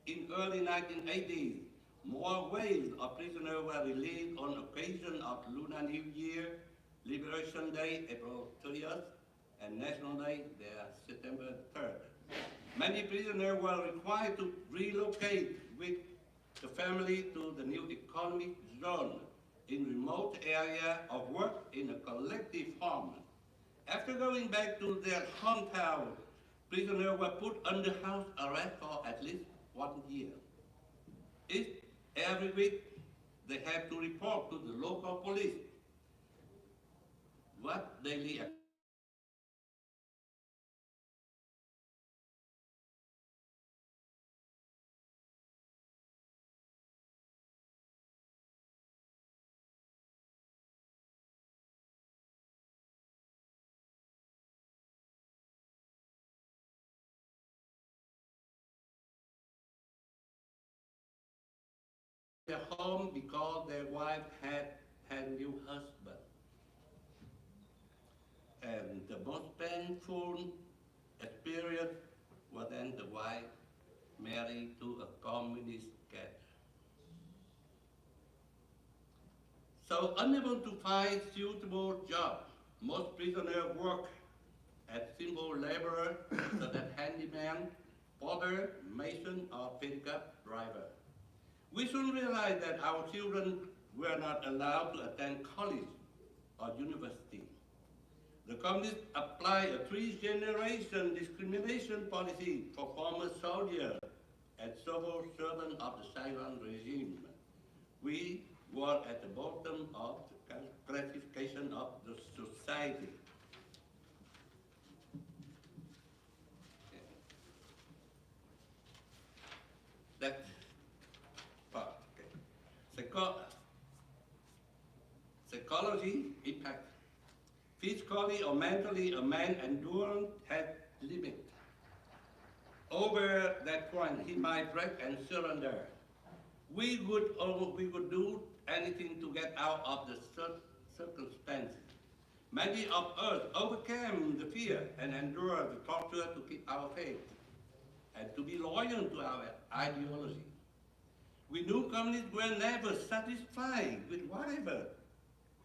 In early 1980s, more waves of prisoners were released on occasion of Lunar New Year, Liberation Day, April 30th, and National Day, September 3rd. Many prisoners were required to relocate with the family to the new economic zone in remote area of work in a collective home. After going back to their hometown, prisoners were put under house arrest for at least 1 year. Every week, they have to report to the local police what daily activities. Their home because their wife had a new husband. And the most painful experience was then the wife married to a communist cat. So unable to find suitable job, most prisoners work as simple laborer, such as handyman, porter, mason, or pickup driver. We soon realized that our children were not allowed to attend college or university. The communists applied a 3-generation discrimination policy for former soldiers and civil servants of the Saigon regime. We were at the bottom of the classification of the society. That part. Okay. Psychology impact. Physically or mentally, a man endurance has limit. Over that point, he might break and surrender. We would do anything to get out of the circumstances. Many of us overcame the fear and endured the torture to keep our faith and to be loyal to our ideology. We knew communists were never satisfied with whatever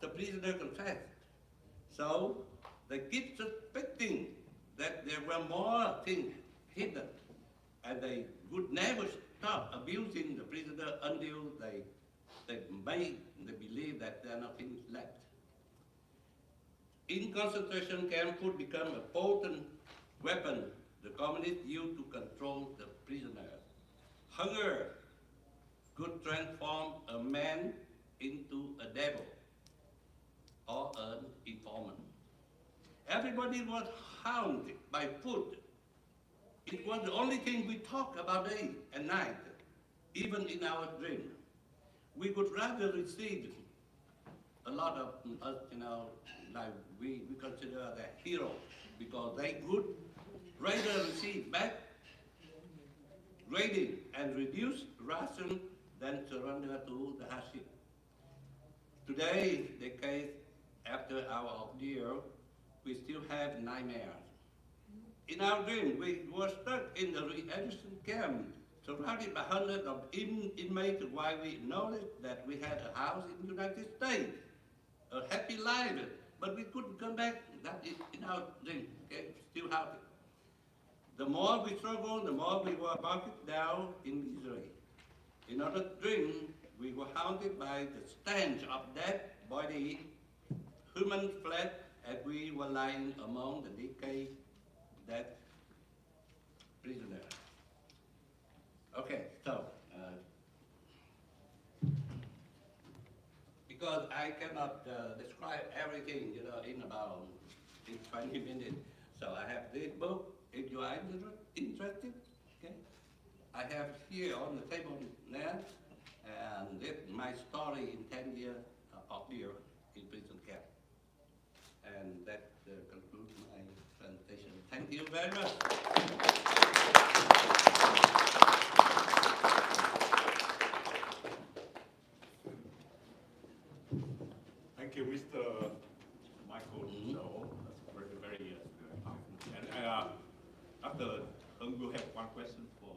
the prisoner confessed. So they keep suspecting that there were more things hidden, and they would never stop abusing the prisoner until they believe that there are nothing left. In concentration camp, food became a potent weapon the communists used to control the prisoners. Hunger could transform a man into a devil or an informant. Everybody was haunted by food. It was the only thing we talked about day and night, even in our dream. We would rather receive a lot of us, like we consider the hero, because they would rather receive back grading and reduce ration than surrender to the hardship. Today, decades after our ordeal, we still have nightmares. In our dream, we were stuck in the Resếarcher camp, surrounded by hundreds of inmates, while we acknowledged that we had a house in the United States, a happy life, but we couldn't come back. That is in our dream, okay? Still happy. The more we struggled, the more we were bogged down in misery. In our dream, we were haunted by the stench of dead body, human flesh, and we were lying among the decayed dead prisoner. Okay, so because I cannot describe everything, in about 20 minutes, so I have this book. If you are interested, okay, I have here on the table now, and this my story in 10 years of year in prison camp, and that concludes my presentation. Thank you very much. Thank you, Mr. Michael. So that's very powerful. And after we'll have one question for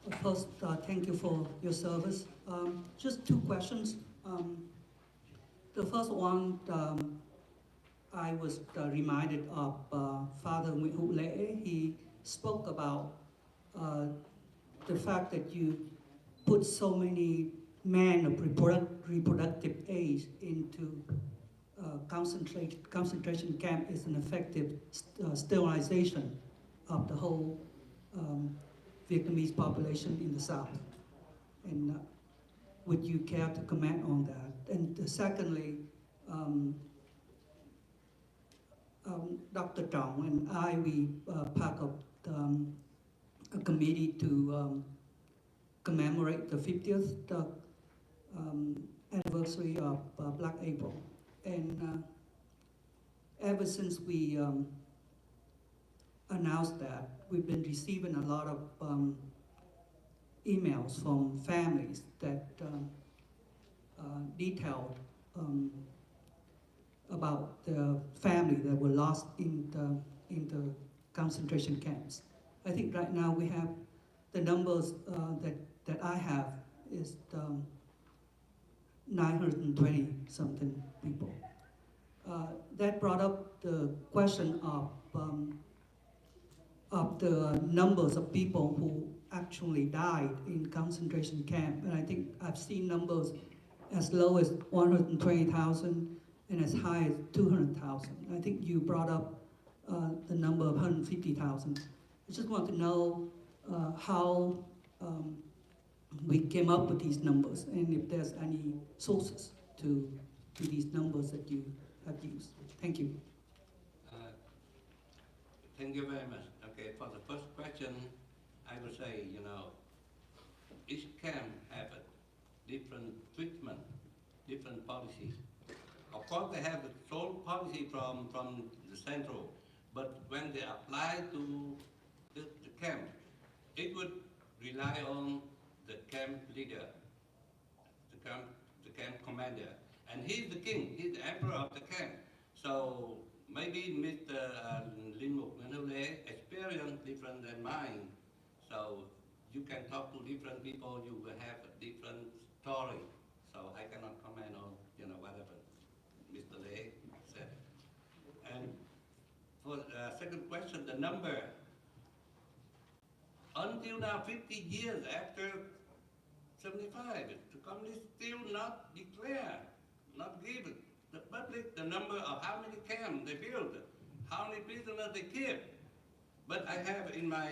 Mr. First, thank you for your service. Just two questions. The first one, I was reminded of Father Nguyen. He spoke about the fact that you put so many men of reproductive age into concentration camp is an effective sterilization of the whole Vietnamese population in the South. And would you care to comment on that? And secondly, Dr. Trong and I, we part of a committee to commemorate the 50th anniversary of Black April. And ever since we announced that, we've been receiving a lot of emails from families that detailed about the family that were lost in the concentration camps. I think right now we have the numbers that I have is 920 something people. That brought up the question of the numbers of people who actually died in concentration camp. And I think I've seen numbers as low as 120,000 and as high as 200,000. I think you brought up the number of 150,000. I just want to know how we came up with these numbers and if there's any sources to these numbers that you have used. Thank you. Thank you very much. Okay, for the first question, I would say, each camp have a different treatment, different policies. Of course, they have the sole policy from the central, but when they apply to the camp, it would rely on the camp leader, the camp commander, and he's the king, he's the emperor of the camp. So maybe Mr. Linh Mục Nguyen experience different than mine. So you can talk to different people, you will have a different story. So I cannot comment on whatever Mr. Lê said. And for the second question, the number. Until now, 50 years after 75, the communists still not declare, not give the public the number of how many camps they built, how many prisoners they keep. But I have in my,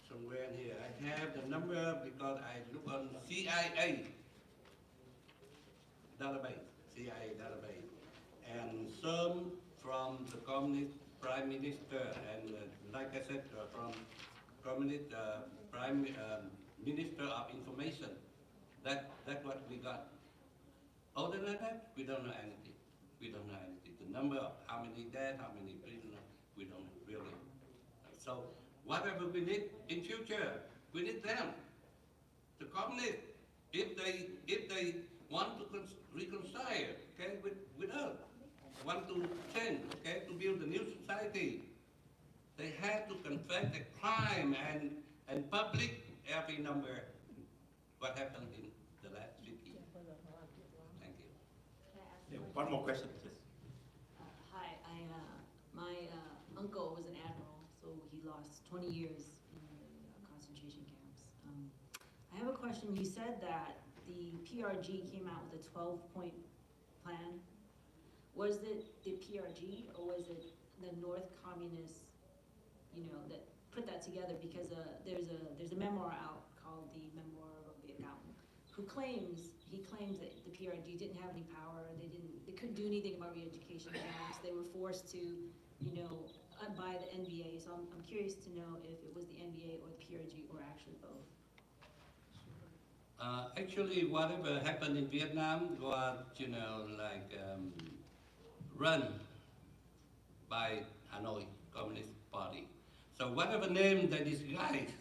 somewhere in here, I have the number because I look on CIA database, and some from the communist prime minister, and like I said, from communist prime minister of information. That's what we got. Other than that, we don't know anything. We don't know anything. The number of how many dead, how many prisoners, we don't really. So whatever we need in future, we need them. The communists, if they want to reconcile, okay, with us, want to change, okay, to build a new society, they have to confess the crime and public every number what happened in the last 50 years. Thank you. Yeah, one more question, please. Hi, my uncle was an admiral, so he lost 20 years in the concentration camps. I have a question. You said that the PRG came out with a 12-point plan. Was it the PRG or was it the North Communists, that put that together? Because there's a memoir out called The Memoir of a Vietnam, he claims that the PRG didn't have any power. They couldn't do anything about re-education camps. They were forced to, by the NBA. So I'm curious to know if it was the NBA or the PRG or actually both. Actually, whatever happened in Vietnam was, run by Hanoi Communist Party. So whatever name they disguise,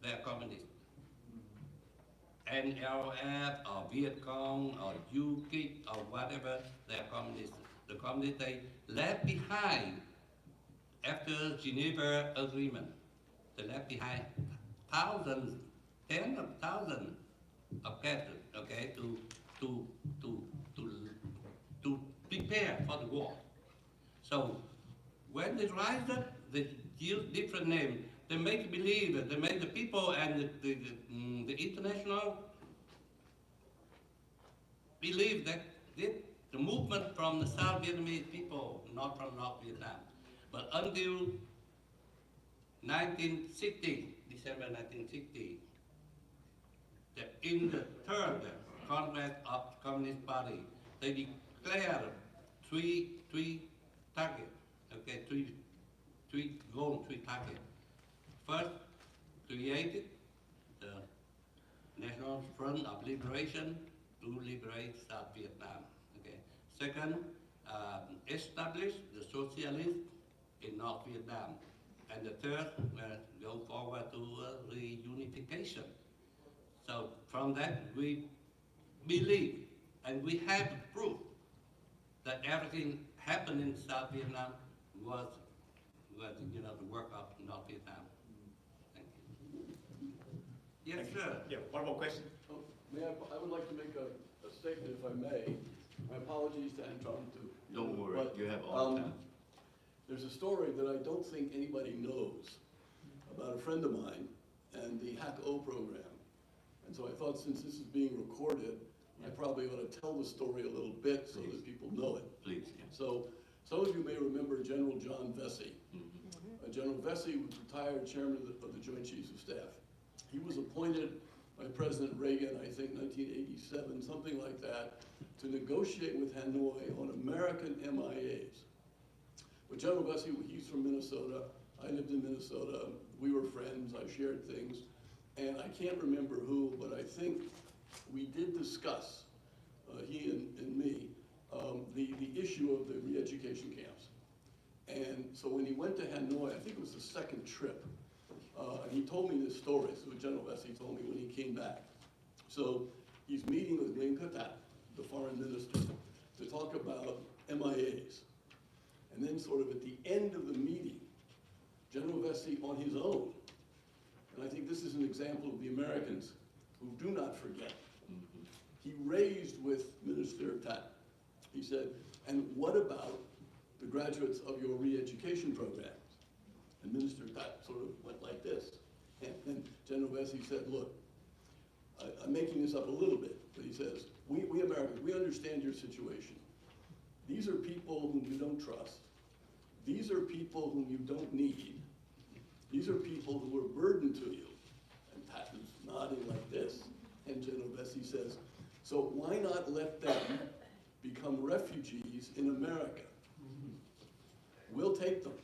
they're communist. NLF or Viet Cong or UKIP or whatever, they're communists. The communists they left behind after Geneva Agreement. They left behind thousands, tens of thousands of captives, okay, to prepare for the war. So when they rise up, they use different names. They make believe, they make the people and the international believe that the movement from the South Vietnamese people, not from North Vietnam. But until 1960, December 1960, in the third Congress of Communist Party, they declared three targets, okay, three goals, three targets. First, created the National Front of Liberation to liberate South Vietnam. Okay. Second, establish the socialists in North Vietnam. And the third, go forward to reunification. So from that, we believe, and we have proof, that everything happened in South Vietnam was the work of North Vietnam. Thank you. Yes, sir. Yeah, one more question. I would like to make a statement, if I may. My apologies to Anton too. Don't worry, but, you have all the time. There's a story that I don't think anybody knows about a friend of mine and the HACO program. And so I thought, since this is being recorded, I probably ought to tell the story a little bit so that people know it. Please. Yeah. So some of you may remember General John Vesey. General Vesey was retired chairman of the Joint Chiefs of Staff. He was appointed by President Reagan, I think 1987, something like that, to negotiate with Hanoi on American MIAs. But General Vesey, he's from Minnesota. I lived in Minnesota. We were friends. I shared things. And I can't remember who, but I think we did discuss, he and me, the issue of the re-education camps. And so when he went to Hanoi, I think it was the second trip, and he told me this story. So General Vesey told me when he came back. So he's meeting with Nguyen, the foreign minister, to talk about MIAs. And then sort of at the end of the meeting, General Vesey on his own, and I think this is an example of the Americans who do not forget. He raised with Minister Tat. He said, and what about the graduates of your re-education programs? And Minister Tat sort of went like this. And then General Vesey said, look, I'm making this up a little bit, but he says, we Americans, we understand your situation. These are people whom you don't trust. These are people whom you don't need. These are people who are a burden to you. And Tat is nodding like this. And General Vesey says, so why not let them become refugees in America? We'll take them.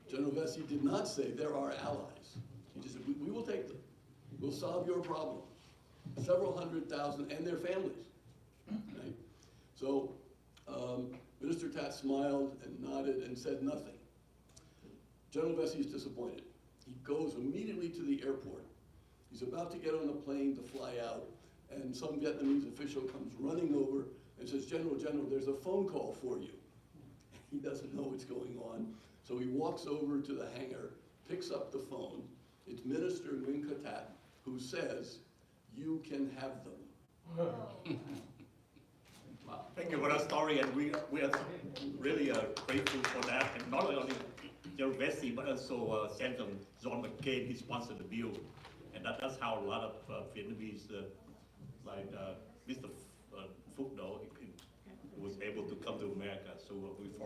General Vesey did not say they're our allies. He just said, we will take them. We'll solve your problem. Several 100,000 and their families. Right? So Minister Tat smiled and nodded and said nothing. General Vesey is disappointed. He goes immediately to the airport. He's about to get on the plane to fly out, and some Vietnamese official comes running over and says, General, there's a phone call for you. He doesn't know what's going on, so he walks over to the hangar, picks up the phone. It's Minister Nguyen who says, you can have them. Wow. Thank you for that story, and we are really grateful for that, and not only General Vesey, but also Senator John McCain. He sponsored the bill, and that's how a lot of Vietnamese like Mr. Ph.D. was able to come to America. So we're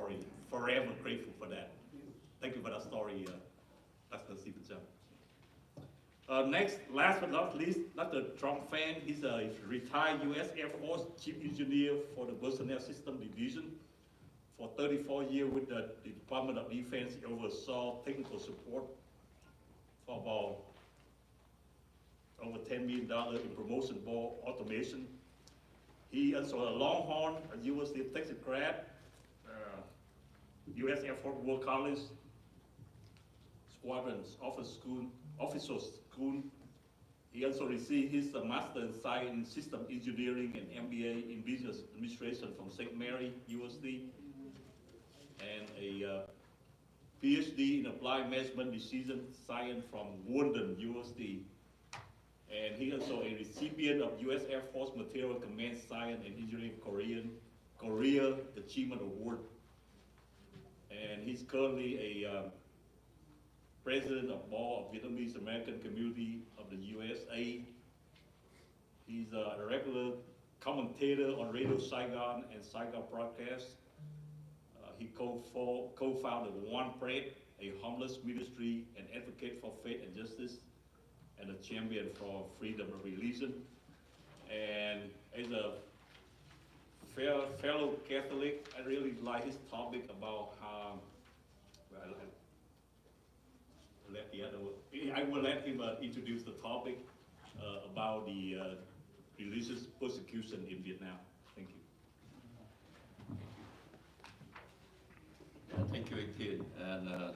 forever grateful for that. Thank you for that story, Dr. Stephen Chang. Next, last but not least, Dr. Trong Phan. He's a retired U.S. Air Force Chief Engineer for the Personnel System Division. For 34 years with the Department of Defense, he oversaw technical support for about over $10 million in promotion board automation. He also a Longhorn, a University of Texas grad, U.S. Air Force War College, Squadrons Officer School. He also received his Master in Science in System Engineering and MBA in Business Administration from St. Mary University, and a Ph.D. in Applied Management Decision Science from Nguyen University. And he also a recipient of U.S. Air Force Material Command Science and Engineering Korea Achievement Award. And he's currently a president of board of Vietnamese American Community of the USA. He's a regular commentator on Radio Saigon and Saigon broadcasts. He co-founded One Bread, a homeless ministry and advocate for faith and justice, and a champion for freedom of religion. And as a fellow Catholic, I really like his topic about how, well, I will let him introduce the topic about the religious persecution in Vietnam. Thank you. Thank you, Nhatthien. And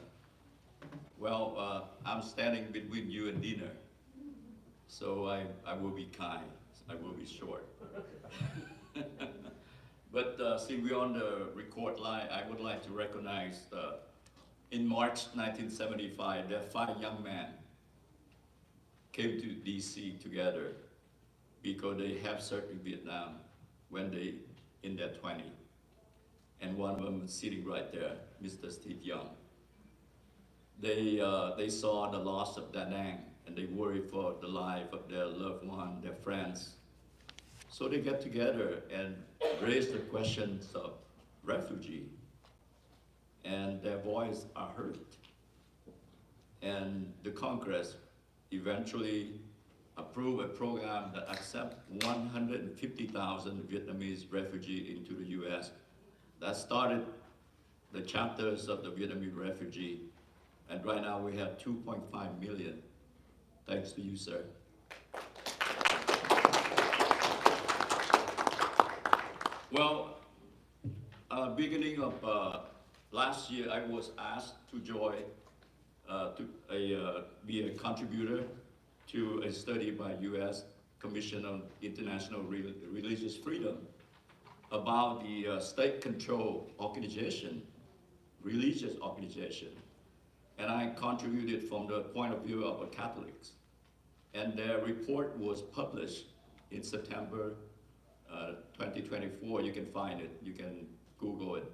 well, I'm standing between you and dinner, so I will be kind. I will be short. But since we're on the record line, I would like to recognize in March 1975, there 5 young men came to DC together because they have served in Vietnam when they in their 20s. And one of them is sitting right there, Mr. Steve Young. They saw the loss of Da Nang and they worried for the life of their loved one, their friends. So they get together and raise the questions of refugee, and their voices are heard. And the Congress eventually approved a program that accepts 150,000 Vietnamese refugees into the US. That started the chapters of the Vietnamese refugee, and right now we have 2.5 million. Thanks to you, sir. Well, beginning of last year, I was asked to join, be a contributor to a study by U.S. Commission on International Religious Freedom about the state-controlled organization, religious organization. And I contributed from the point of view of Catholics. And their report was published in September 2024. You can find it, you can Google it.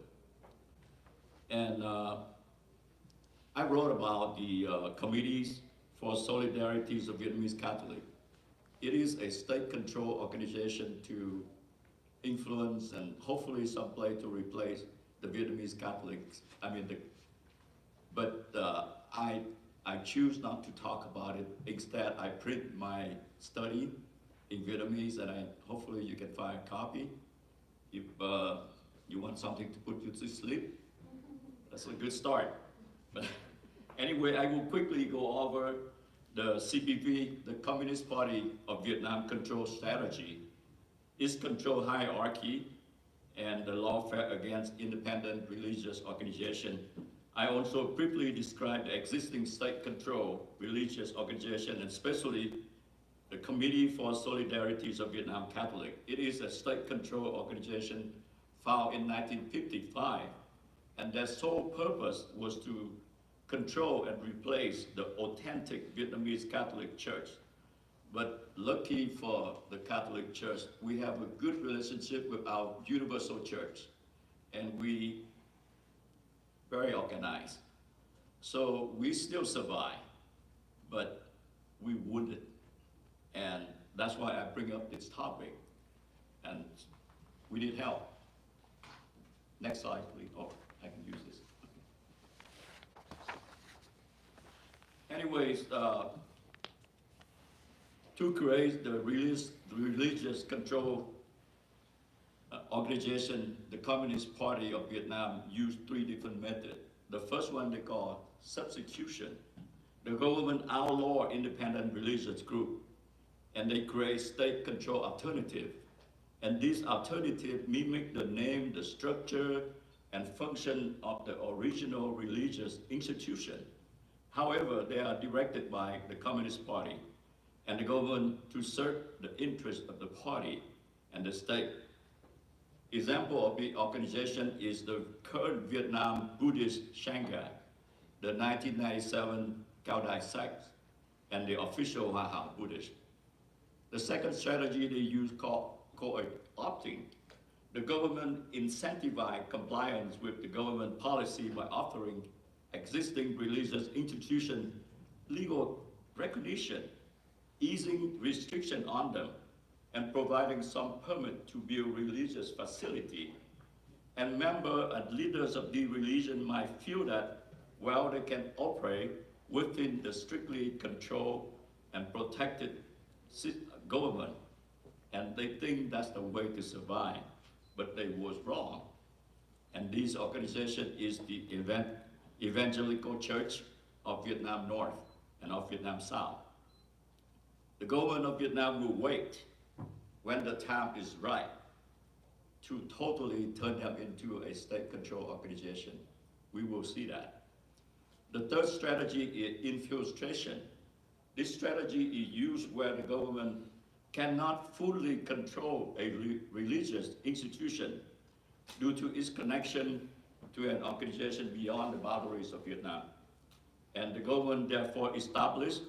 And I wrote about the Committees for Solidarities of Vietnamese Catholic. It is a state-controlled organization to influence and hopefully someday to replace the Vietnamese Catholics. But I choose not to talk about it. Instead, I print my study in Vietnamese, and hopefully you can find a copy. If you want something to put you to sleep, that's a good start. But anyway, I will quickly go over the CPV, the Communist Party of Vietnam control strategy, its control hierarchy, and the lawfare against independent religious organization. I also briefly describe the existing state-controlled religious organization, and especially the Committee for Solidarities of Vietnam Catholic. It is a state-controlled organization founded in 1955, and their sole purpose was to control and replace the authentic Vietnamese Catholic Church. But lucky for the Catholic Church, we have a good relationship with our Universal Church, and we very organized. So we still survive, but we wounded. And that's why I bring up this topic. And we need help. Next slide, please. Oh, I can use this. Anyways, to create the religious control organization, the Communist Party of Vietnam used 3 different methods. The first one they call substitution. The government outlaw independent religious group, and they create state control alternative. And these alternatives mimic the name, the structure, and function of the original religious institution. However, they are directed by the Communist Party and the government to serve the interests of the party and the state. Example of the organization is the current Vietnam Buddhist Sangha, the 1997 Cao Dai sect, and the official Hoa Hảo Buddhist. The second strategy they use called co-opting. The government incentivizes compliance with the government policy by offering existing religious institutions legal recognition, easing restriction on them, and providing some permit to build religious facility. And members and leaders of the religion might feel that, well, they can operate within the strictly controlled and protected government, and they think that's the way to survive, but they was wrong. And this organization is the Evangelical Church of Vietnam North and of Vietnam South. The government of Vietnam will wait when the time is right to totally turn them into a state-controlled organization. We will see that. The third strategy is infiltration. This strategy is used where the government cannot fully control a religious institution due to its connection to an organization beyond the boundaries of Vietnam. And the government therefore established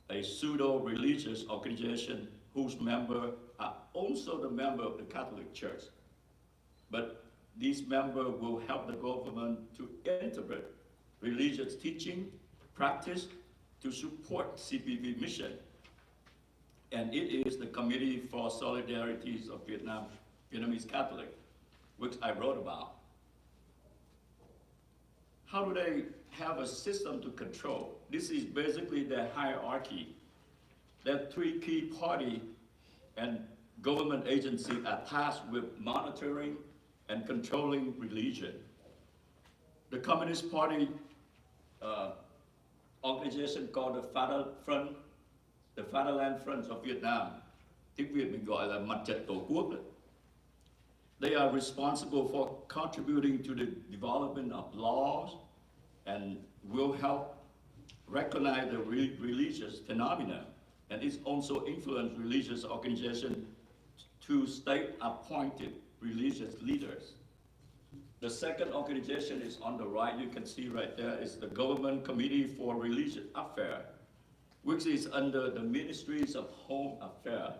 a pseudo-religious organization whose members are also the members of the Catholic Church. But these members will help the government to interpret religious teaching, practice, to support CPV mission. And it is the Committee for Solidarities of Vietnamese Catholic, which I wrote about. How do they have a system to control? This is basically their hierarchy. There are 3 key parties and government agencies are tasked with monitoring and controlling religion. The Communist Party organization called the Fatherland Front of Vietnam, tiếng Việt mình gọi là Mặt trận Tổ quốc. They are responsible for contributing to the development of laws and will help recognize the religious phenomena, and it's also influenced religious organizations to state-appointed religious leaders. The second organization is on the right, you can see right there, is the Government Committee for Religious Affairs, which is under the Ministries of Home Affairs.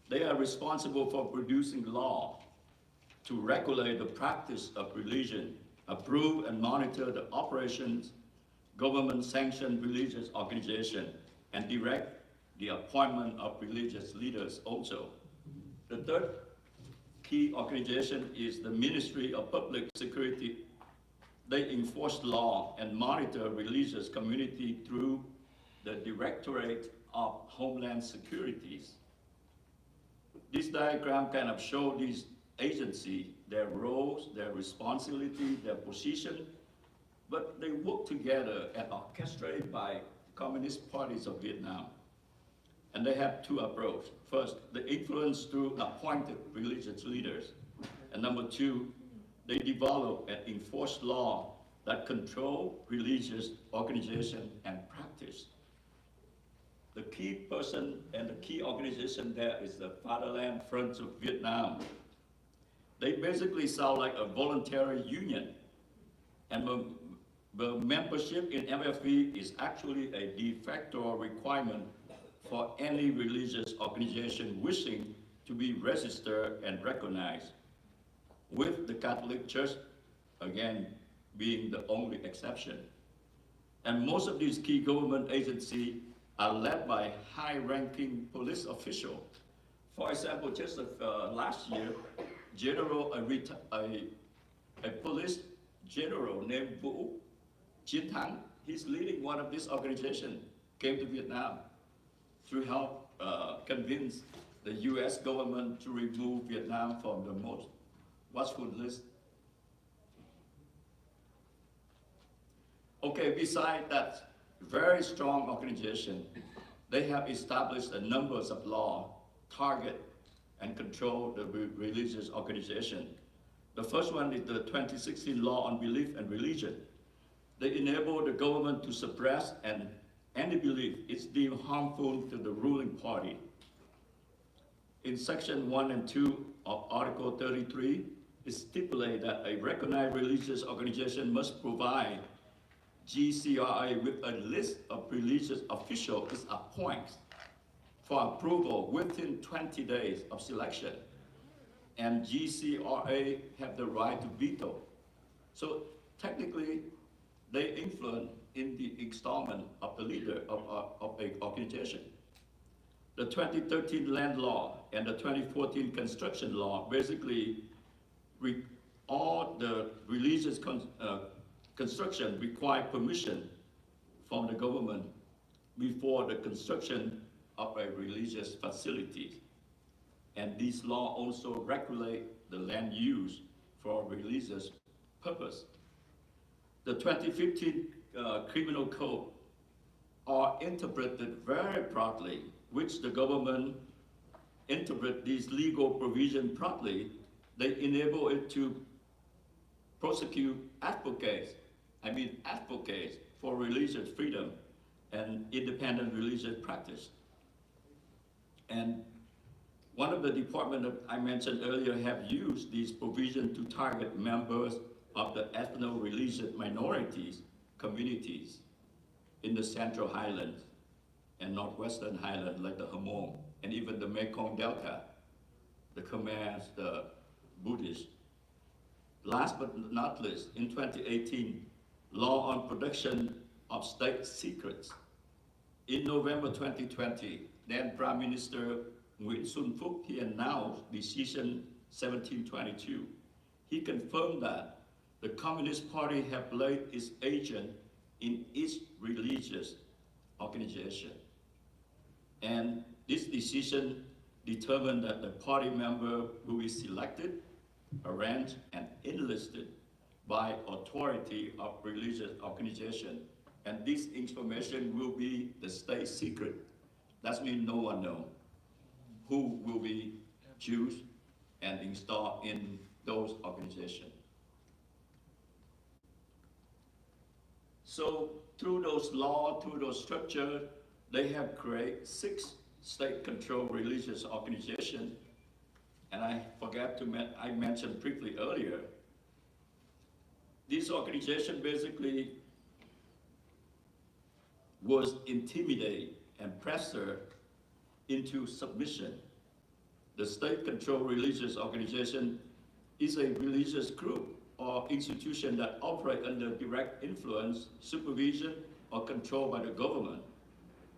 They are responsible for producing law to regulate the practice of religion, approve and monitor the operations, government-sanctioned religious organization, and direct the appointment of religious leaders also. The third key organization is the Ministry of Public Security. They enforce law and monitor religious community through the Directorate of Homeland Security. This diagram kind of shows these agencies, their roles, their responsibility, their position, but they work together and orchestrated by Communist parties of Vietnam. And they have 2 approaches. First, the influence through appointed religious leaders. And number 2, they develop and enforce law that control religious organization and practice. The key person and the key organization there is the Fatherland Front of Vietnam. They basically sound like a voluntary union. And the membership in MFV is actually a de facto requirement for any religious organization wishing to be registered and recognized, with the Catholic Church, again, being the only exception. And most of these key government agencies are led by high-ranking police officials. For example, just last year, a police general named Vũ Chiến Thắng, he's leading one of these organizations, came to Vietnam to help convince the US government to remove Vietnam from the most watchful list. Okay, besides that very strong organization, they have established a number of laws, target and control the religious organization. The first one is the 2016 Law on Belief and Religion. They enable the government to suppress any belief is deemed harmful to the ruling party. In section 1 and 2 of Article 33, it stipulates that a recognized religious organization must provide GCRA with a list of religious officials is appointed for approval within 20 days of selection. And GCRA have the right to veto. So technically, they influence in the installment of the leader of an organization. The 2013 land law and the 2014 construction law basically all the religious construction require permission from the government before the construction of a religious facility. And these laws also regulate the land use for religious purpose. The 2015 criminal code are interpreted very broadly, which the government interpret these legal provisions broadly. They enable it to prosecute advocates for religious freedom and independent religious practice. And one of the departments that I mentioned earlier have used these provisions to target members of the ethno-religious minorities communities in the Central Highlands and Northwestern Highlands, like the Hmong, and even the Mekong Delta, the Khmers, the Buddhists. Last but not least, in 2018, Law on Protection of State Secrets. In November 2020, then Prime Minister Nguyễn, he announced Decision 1722. He confirmed that the Communist Party have placed its agent in each religious organization. And this decision determined that the party member will be selected, arranged, and enlisted by authority of religious organization. And this information will be the state secret. That means no one knows who will be chosen and installed in those organizations. So through those laws, through those structures, they have created 6 state-controlled religious organizations. And I forgot to I mentioned briefly earlier, this organization basically was intimidated and pressure into submission. The state-controlled religious organization is a religious group or institution that operate under direct influence, supervision, or control by the government.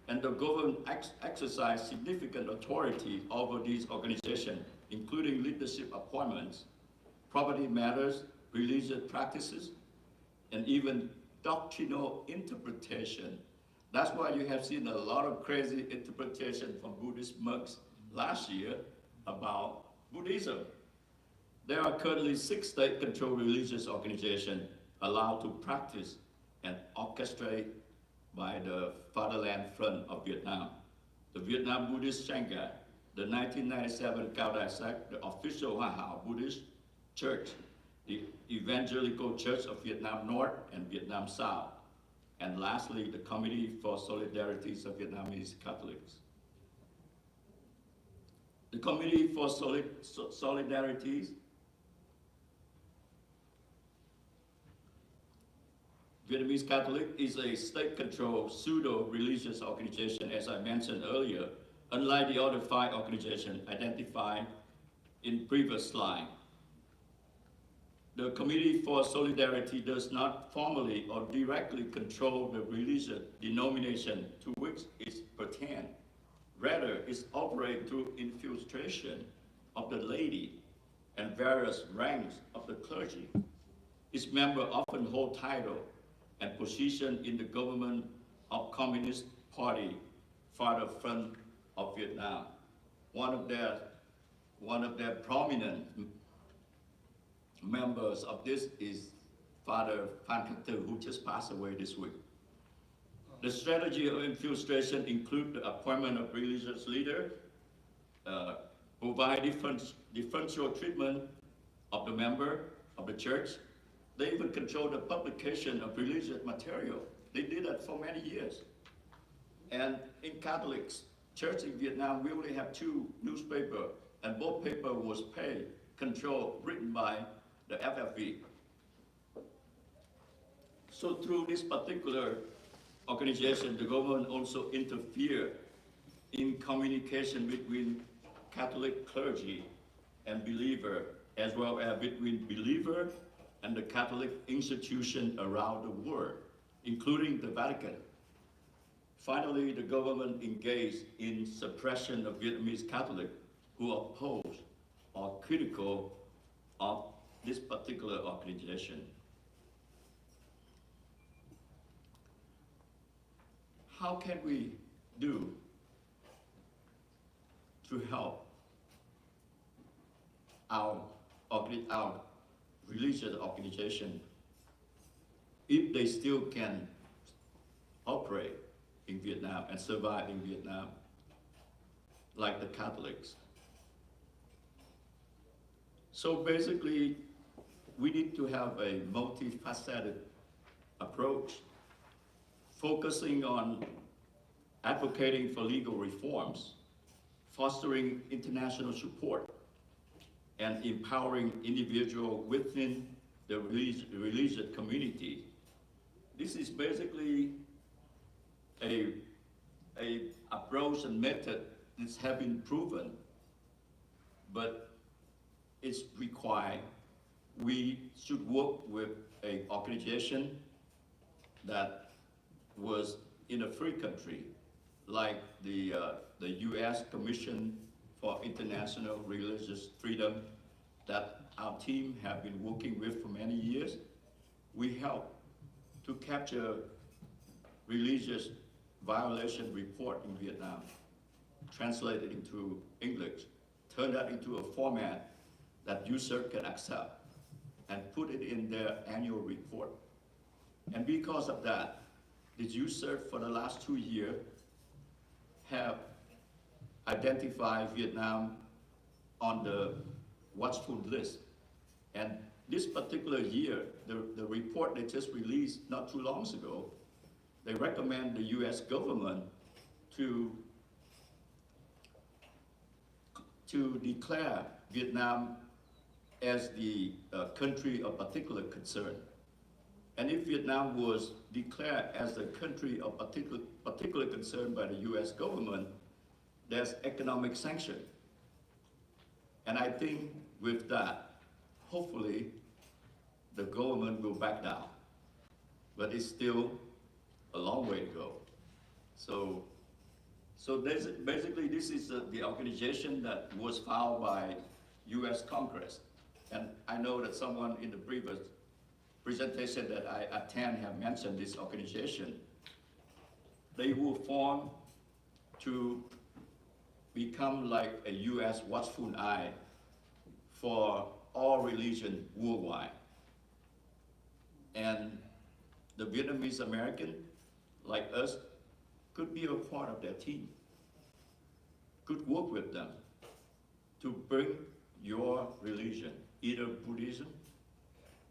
And the government exercise significant authority over these organizations, including leadership appointments, property matters, religious practices, and even doctrinal interpretation. That's why you have seen a lot of crazy interpretation from Buddhist monks last year about Buddhism. There are currently 6 state-controlled religious organizations allowed to practice and orchestrate by the Fatherland Front of Vietnam. The Vietnam Buddhist Sangha, the 1997 Cao Dai Sect, the official Hoa Hao Buddhist Church, the Evangelical Church of Vietnam North and Vietnam South, and lastly, the Committee for Solidarities of Vietnamese Catholics. The Committee for Solidarities Vietnamese Catholic is a state-controlled pseudo-religious organization, as I mentioned earlier, unlike the other 5 organizations identified in previous slide. The Committee for Solidarity does not formally or directly control the religious denomination to which it pertains. Rather, it operates through infiltration of the laity and various ranks of the clergy. Its members often hold title and position in the government of Communist Party farther front of Vietnam. One of their prominent members of this is Father Phan, who just passed away this week. The strategy of infiltration includes the appointment of religious leaders, provide differential treatment of the member of the church. They even control the publication of religious material. They did that for many years. And in Catholics, church in Vietnam, we only have 2 newspapers, and both papers was paid, controlled, written by the FFV. So through this particular organization, the government also interfered in communication between Catholic clergy and believer, as well as between believer and the Catholic institution around the world, including the Vatican. Finally, the government engaged in suppression of Vietnamese Catholics who oppose or critical of this particular organization. How can we do to help our religious organization if they still can operate in Vietnam and survive in Vietnam like the Catholics? So basically, we need to have a multifaceted approach, focusing on advocating for legal reforms, fostering international support, and empowering individuals within the religious community. This is basically a approach and method that have been proven, but it's required. We should work with an organization that was in a free country, like the U.S. Commission for International Religious Freedom that our team have been working with for many years. We help to capture religious violation report in Vietnam, translate it into English, turn that into a format that users can accept, and put it in their annual report. And because of that, the users for the last 2 years have identified Vietnam on the watchful list. And this particular year, the report they just released not too long ago, they recommend the US government to declare Vietnam as the country of particular concern. And if Vietnam was declared as a country of particular concern by the US government, there's economic sanction. And I think with that, hopefully, the government will back down. But it's still a long way to go. So basically, this is the organization that was founded by US Congress. And I know that someone in the previous presentation that I attend have mentioned this organization. They were formed to become like a US watchful eye for all religion worldwide. And the Vietnamese American, like us, could be a part of their team, could work with them to bring your religion, either Buddhism,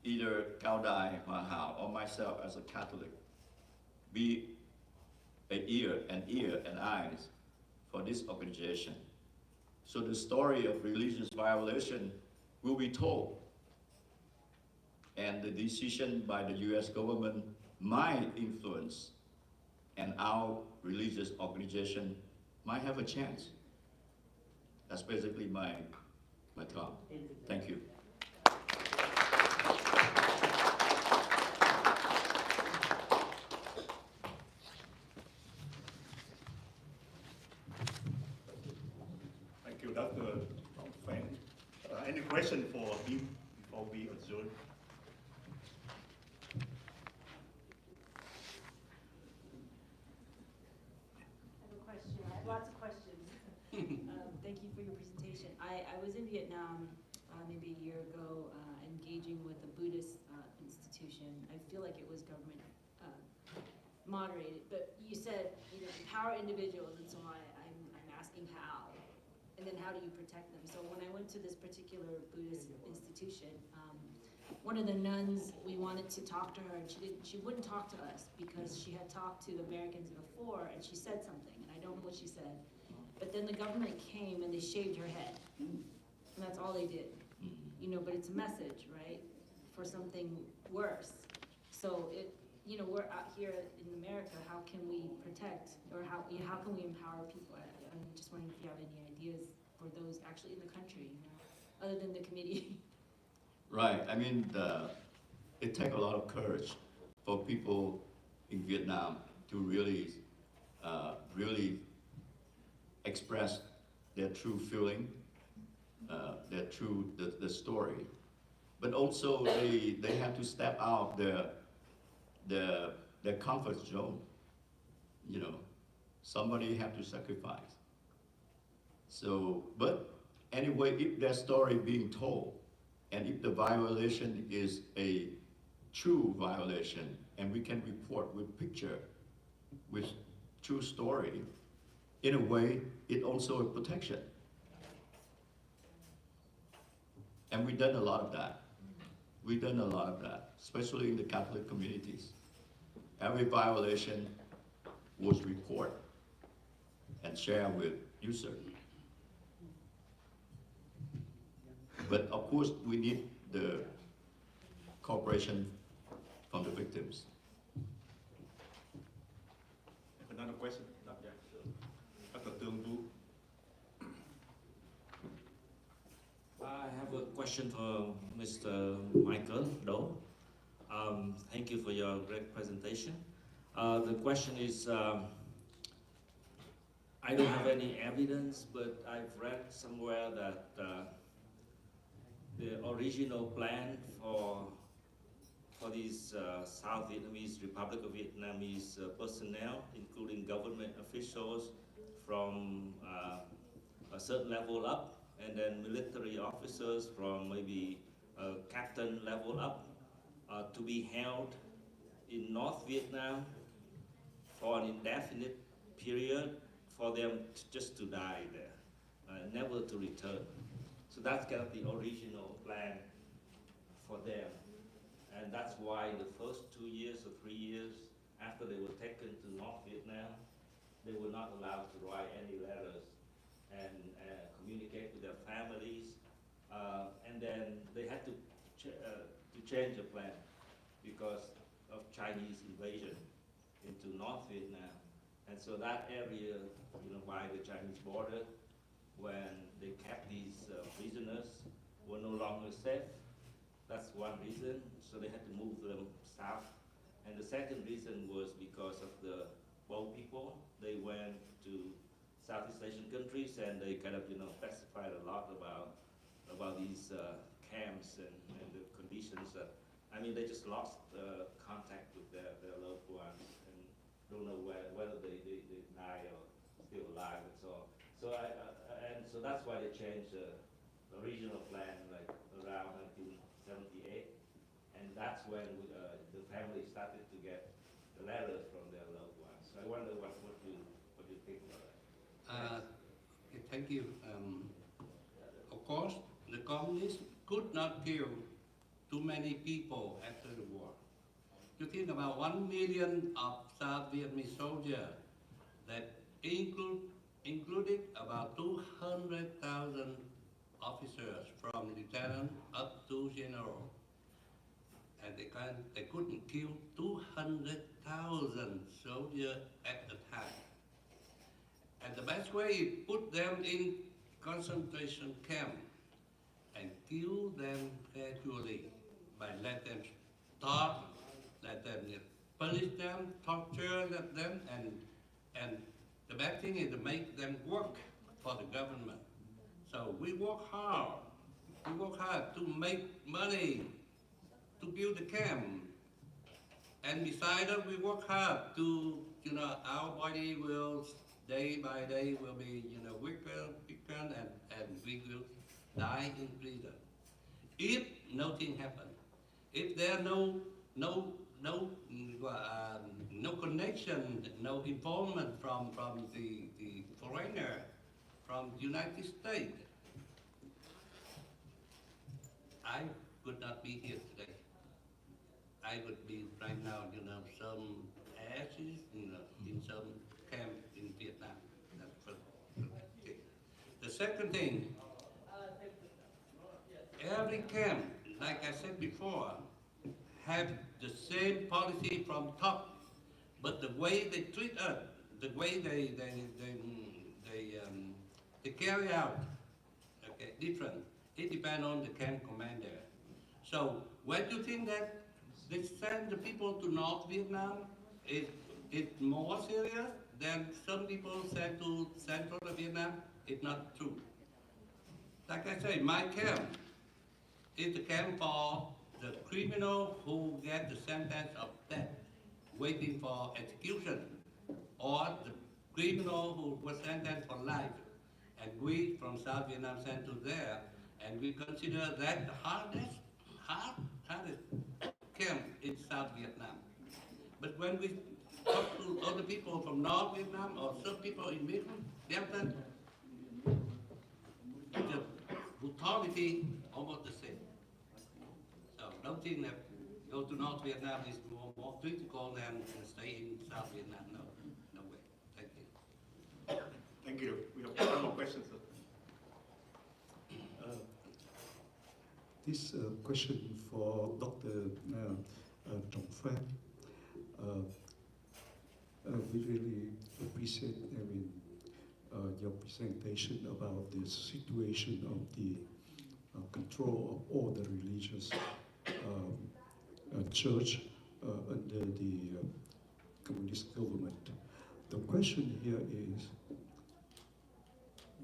either Cao Dai, Hoa Hao, or myself as a Catholic, be an ear and eyes for this organization. So the story of religious violation will be told. And the decision by the US government might influence, and our religious organization might have a chance. That's basically my talk. Thank you. question for him before we adjourn? I have a question. I have lots of questions. Thank you for your presentation. I was in Vietnam maybe a year ago engaging with a Buddhist institution. I feel like it was government moderated, but you said, empower individuals, and so I'm asking how, and then how do you protect them? So when I went to this particular Buddhist institution, one of the nuns, we wanted to talk to her, and she wouldn't talk to us because she had talked to Americans before, and she said something, and I don't know what she said. But then the government came and they shaved her head, and that's all they did. But it's a message, right, for something worse. So we're out here in America. How can we protect, or how can we empower people? I'm just wondering if you have any ideas for those actually in the country, other than the committee. Right. I mean, it takes a lot of courage for people in Vietnam to really express their true feeling, the story. But also they have to step out their comfort zone. Somebody have to sacrifice. So, but anyway, if their story being told, and if the violation is a true violation, and we can report with picture, with true story, in a way, it also a protection. And we've done a lot of that. We've done a lot of that, especially in the Catholic communities. Every violation was reported and shared with users. But of course, we need the cooperation from the victims. Another question? Not yet. Dr. Tương Vu. I have a question for Mr. Michael Do. Thank you for your great presentation. The question is, I don't have any evidence, but I've read somewhere that the original plan for these South Vietnamese, Republic of Vietnamese personnel, including government officials from a certain level up, and then military officers from maybe captain level up, to be held in North Vietnam for an indefinite period, for them just to die there, never to return. So that's kind of the original plan for them. And that's why the first 2 years or 3 years after they were taken to North Vietnam, they were not allowed to write any letters and communicate with their families. And then they had to change the plan because of Chinese invasion into North Vietnam. And so that area, by the Chinese border, when they kept these prisoners, were no longer safe. That's one reason. So they had to move them south. And the second reason was because of the boat people. They went to Southeast Asian countries and they kind of, testified a lot about these camps and the conditions that, they just lost contact with their loved ones and don't know whether they die or still alive and so on. So that's why they changed the original plan like around 1978, and that's when the family started to get the letters from their loved ones. So I wonder what you think about that. Thank you. Of course, the communists could not kill too many people after the war. You think about 1 million of South Vietnamese soldiers that included about 200,000 officers from lieutenant up to general. And they couldn't kill 200,000 soldiers at a time. And the best way is put them in concentration camp and kill them gradually by let them starve, let them punish them, torture them, and the bad thing is to make them work for the government. So we work hard We work hard to make money to build the camp. And beside that, we work hard to, our body will, day by day, will be, weaker, and we will die in prison. If nothing happens, if there are no connection, no involvement from the foreigner, from the United States, I could not be here today. I would be right now, some ashes, in some camp in Vietnam. That's okay. The second thing, every camp, like I said before, have the same policy from top, but the way they treat us, the way they carry out, okay, different. It depends on the camp commander. So when you think that they send the people to North Vietnam, it's more serious than some people sent to Central Vietnam, it's not true. Like I say, my camp is the camp for the criminal who get the sentence of death, waiting for execution, or the criminal who was sentenced for life. And we from South Vietnam sent to there, and we consider that the hardest camp in South Vietnam. But when we talk to other people from North Vietnam or some people in Vietnam, they have done the brutality almost the same. So don't think that go to North Vietnam is more critical than stay in South Vietnam. No way. Thank you. Thank you. We have one more question, sir. This question for Dr. Trong Phan. We really appreciate, your presentation about the situation of the control of all the religious church under the communist government. The question here is,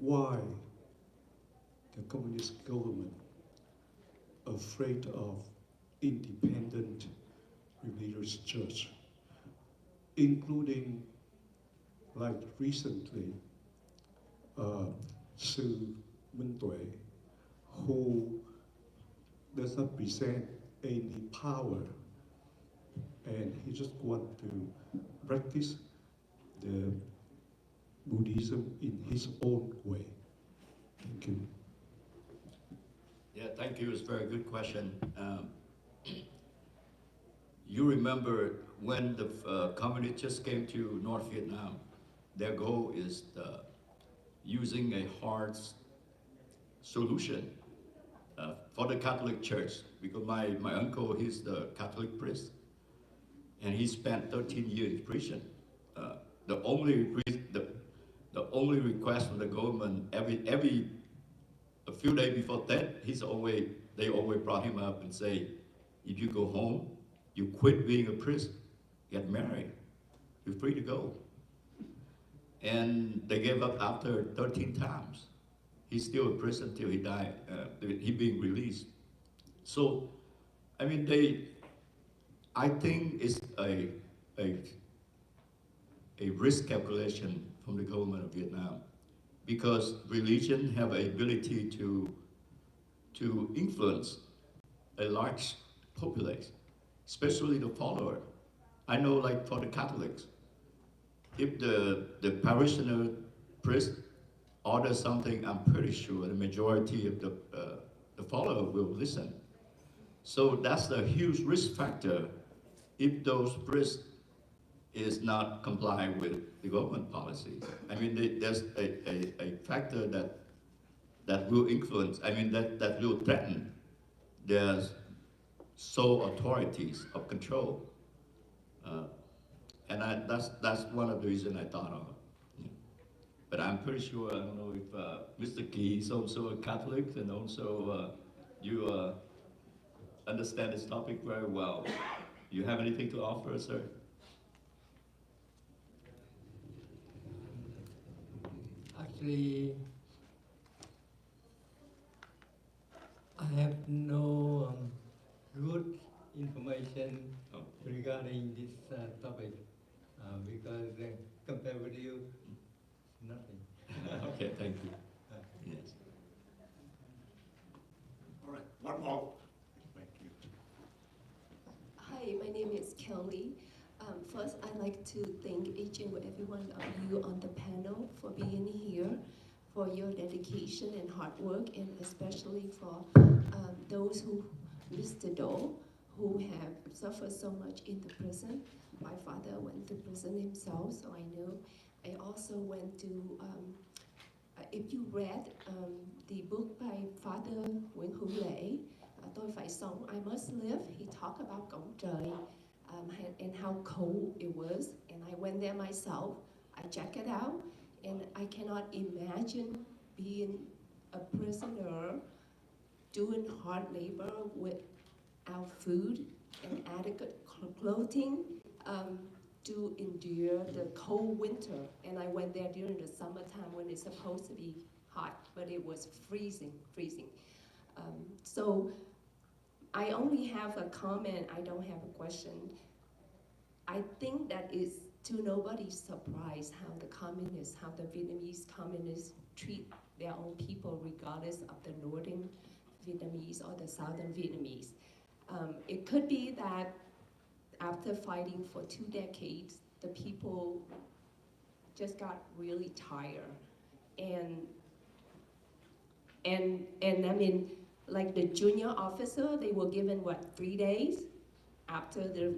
why the communist government afraid of independent religious church, including, like recently, Sư Minh Tuệ, who does not present any power, and he just wants to practice the Buddhism in his own way. Thank you. Yeah, thank you. It's a very good question. You remember when the communists just came to North Vietnam, their goal is using a hard solution for the Catholic Church, because my uncle, he's the Catholic priest, and he spent 13 years in prison. The only request from the government, a few days before that, they always brought him up and say, if you go home, you quit being a priest, get married, you're free to go. And they gave up after 13 times. He's still a priest until he died, he being released. So, I think it's a risk calculation from the government of Vietnam, because religion have an ability to influence a large population, especially the follower. I know, like for the Catholics, if the parishioner priest orders something, I'm pretty sure the majority of the follower will listen. So that's a huge risk factor if those priests is not complying with the government policies. There's a factor that will influence, that will threaten their sole authorities of control. And that's one of the reasons I thought of. But I'm pretty sure, I don't know if Mr. Kỳ is also a Catholic, and also you understand this topic very well. You have anything to offer, sir? Actually, I have no good information regarding this topic because compared with you, nothing. Okay, thank you. Yes. All right, one more. Thank you. Hi, my name is Kelly. First, I'd like to thank each and every one of you on the panel for being here, for your dedication and hard work, and especially for those who missed the door, who have suffered so much in the prison. My father went to prison himself, so I know. I also went to, if you read the book by Father Nguyễn Tôi Phải Sống, I Must Live, he talked about Cổng Trời and how cold it was. And I went there myself, I checked it out, and I cannot imagine being a prisoner doing hard labor without food and adequate clothing to endure the cold winter. And I went there during the summertime when it's supposed to be hot, but it was freezing. So I only have a comment, I don't have a question. I think that is to nobody's surprise how the Vietnamese communists treat their own people regardless of the northern Vietnamese or the southern Vietnamese. It could be that after fighting for 2 decades, the people just got really tired. And I mean, like the junior officer, they were given, what, 3 days? After the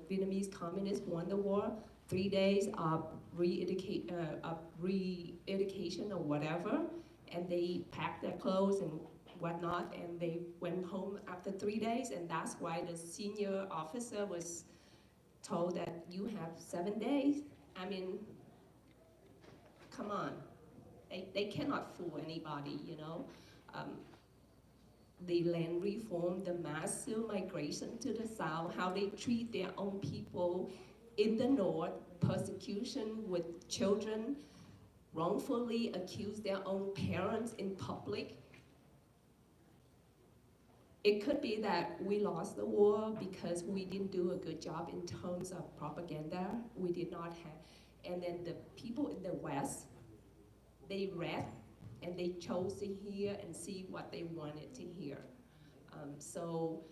Vietnamese communists won the war, 3 days of re-education or whatever, and they packed their clothes and whatnot, and they went home after 3 days, and that's why the senior officer was told that you have 7 days. I mean, come on. They cannot fool anybody, you know. The land reform, the massive migration to the south, how they treat their own people in the north, persecution with children, wrongfully accuse their own parents in public. It could be that we lost the war because we didn't do a good job in terms of propaganda. We did not have, and then the people in the West, they read and they chose to hear and see what they wanted to hear. So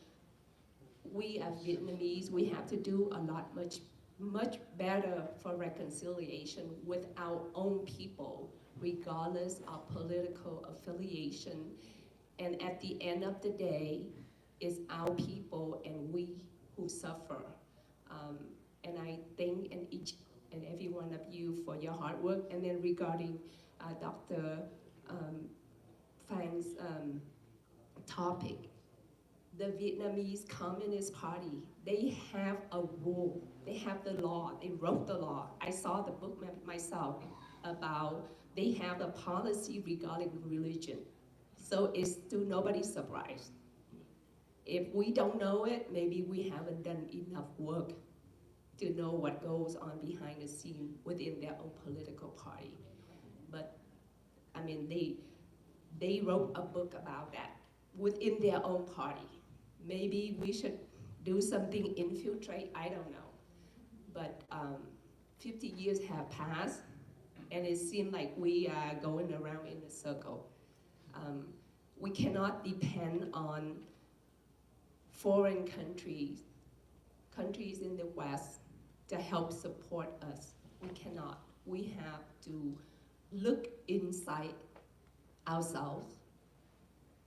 we as Vietnamese, we have to do a lot, much better for reconciliation with our own people, regardless of political affiliation. And at the end of the day, it's our people and we who suffer. And I thank each and every one of you for your hard work. And then regarding Dr. Phan's topic, the Vietnamese Communist Party, they have a rule, they have the law, they wrote the law. I saw the book myself about, they have a policy regarding religion. So it's to nobody's surprise. If we don't know it, maybe we haven't done enough work to know what goes on behind the scene within their own political party. But I mean, they wrote a book about that within their own party. Maybe we should do something, infiltrate, I don't know. But 50 years have passed, and it seems like we are going around in a circle. We cannot depend on foreign countries in the West to help support us. We cannot. We have to look inside ourselves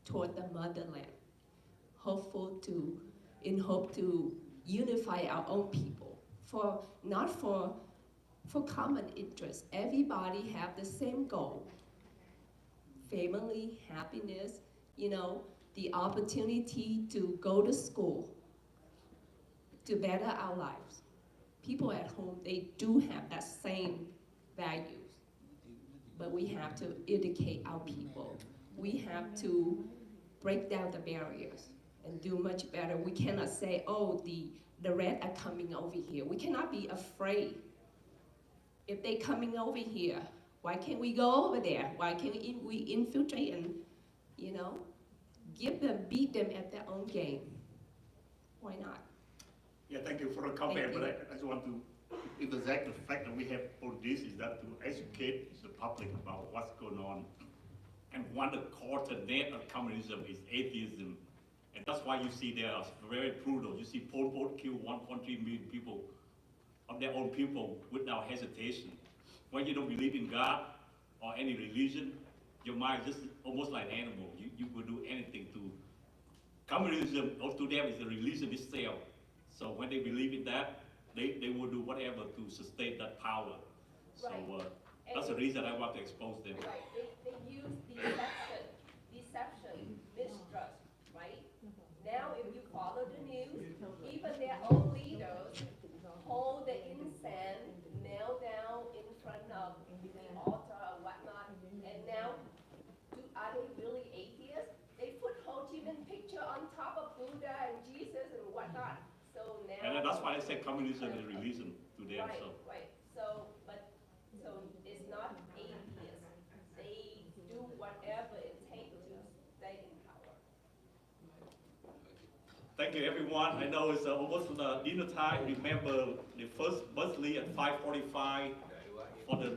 toward the motherland, in hope to unify our own people, not for common interest. Everybody have the same goal: family, happiness, you know, the opportunity to go to school, to better our lives. People at home, they do have that same values, but we have to educate our people. We have to break down the barriers and do much better. We cannot say, oh, the red are coming over here. We cannot be afraid. If they're coming over here, why can't we go over there? Why can't we infiltrate and, you know, beat them at their own game. Why not? Yeah, thank you for the comment, but I just want to emphasize the fact that we have all this is that to educate the public about what's going on. And one of the core tenet of communism is atheism. And that's why you see they are very brutal. You see Pol Pot kill 1.3 million people, of their own people, without hesitation. When you don't believe in God or any religion, your mind is just almost like an animal. You will do anything to. Communism, to them, is a religion itself. So when they believe in that, they will do whatever to sustain that power. So that's the reason I want to expose them. Right, they use deception, mistrust, right? Now if you follow the news, even their own leaders hold the incense, kneel down in front of the altar or whatnot, and now, are they really atheists? They put Ho Chi Minh picture on top of Buddha and Jesus and whatnot. So now, And that's why I say communism is religion to them. right, So. right. So it's not atheists. They do whatever it takes to stay in power. Thank you, everyone. I know it's almost dinner time. Remember the first bus leave at 5:45 for the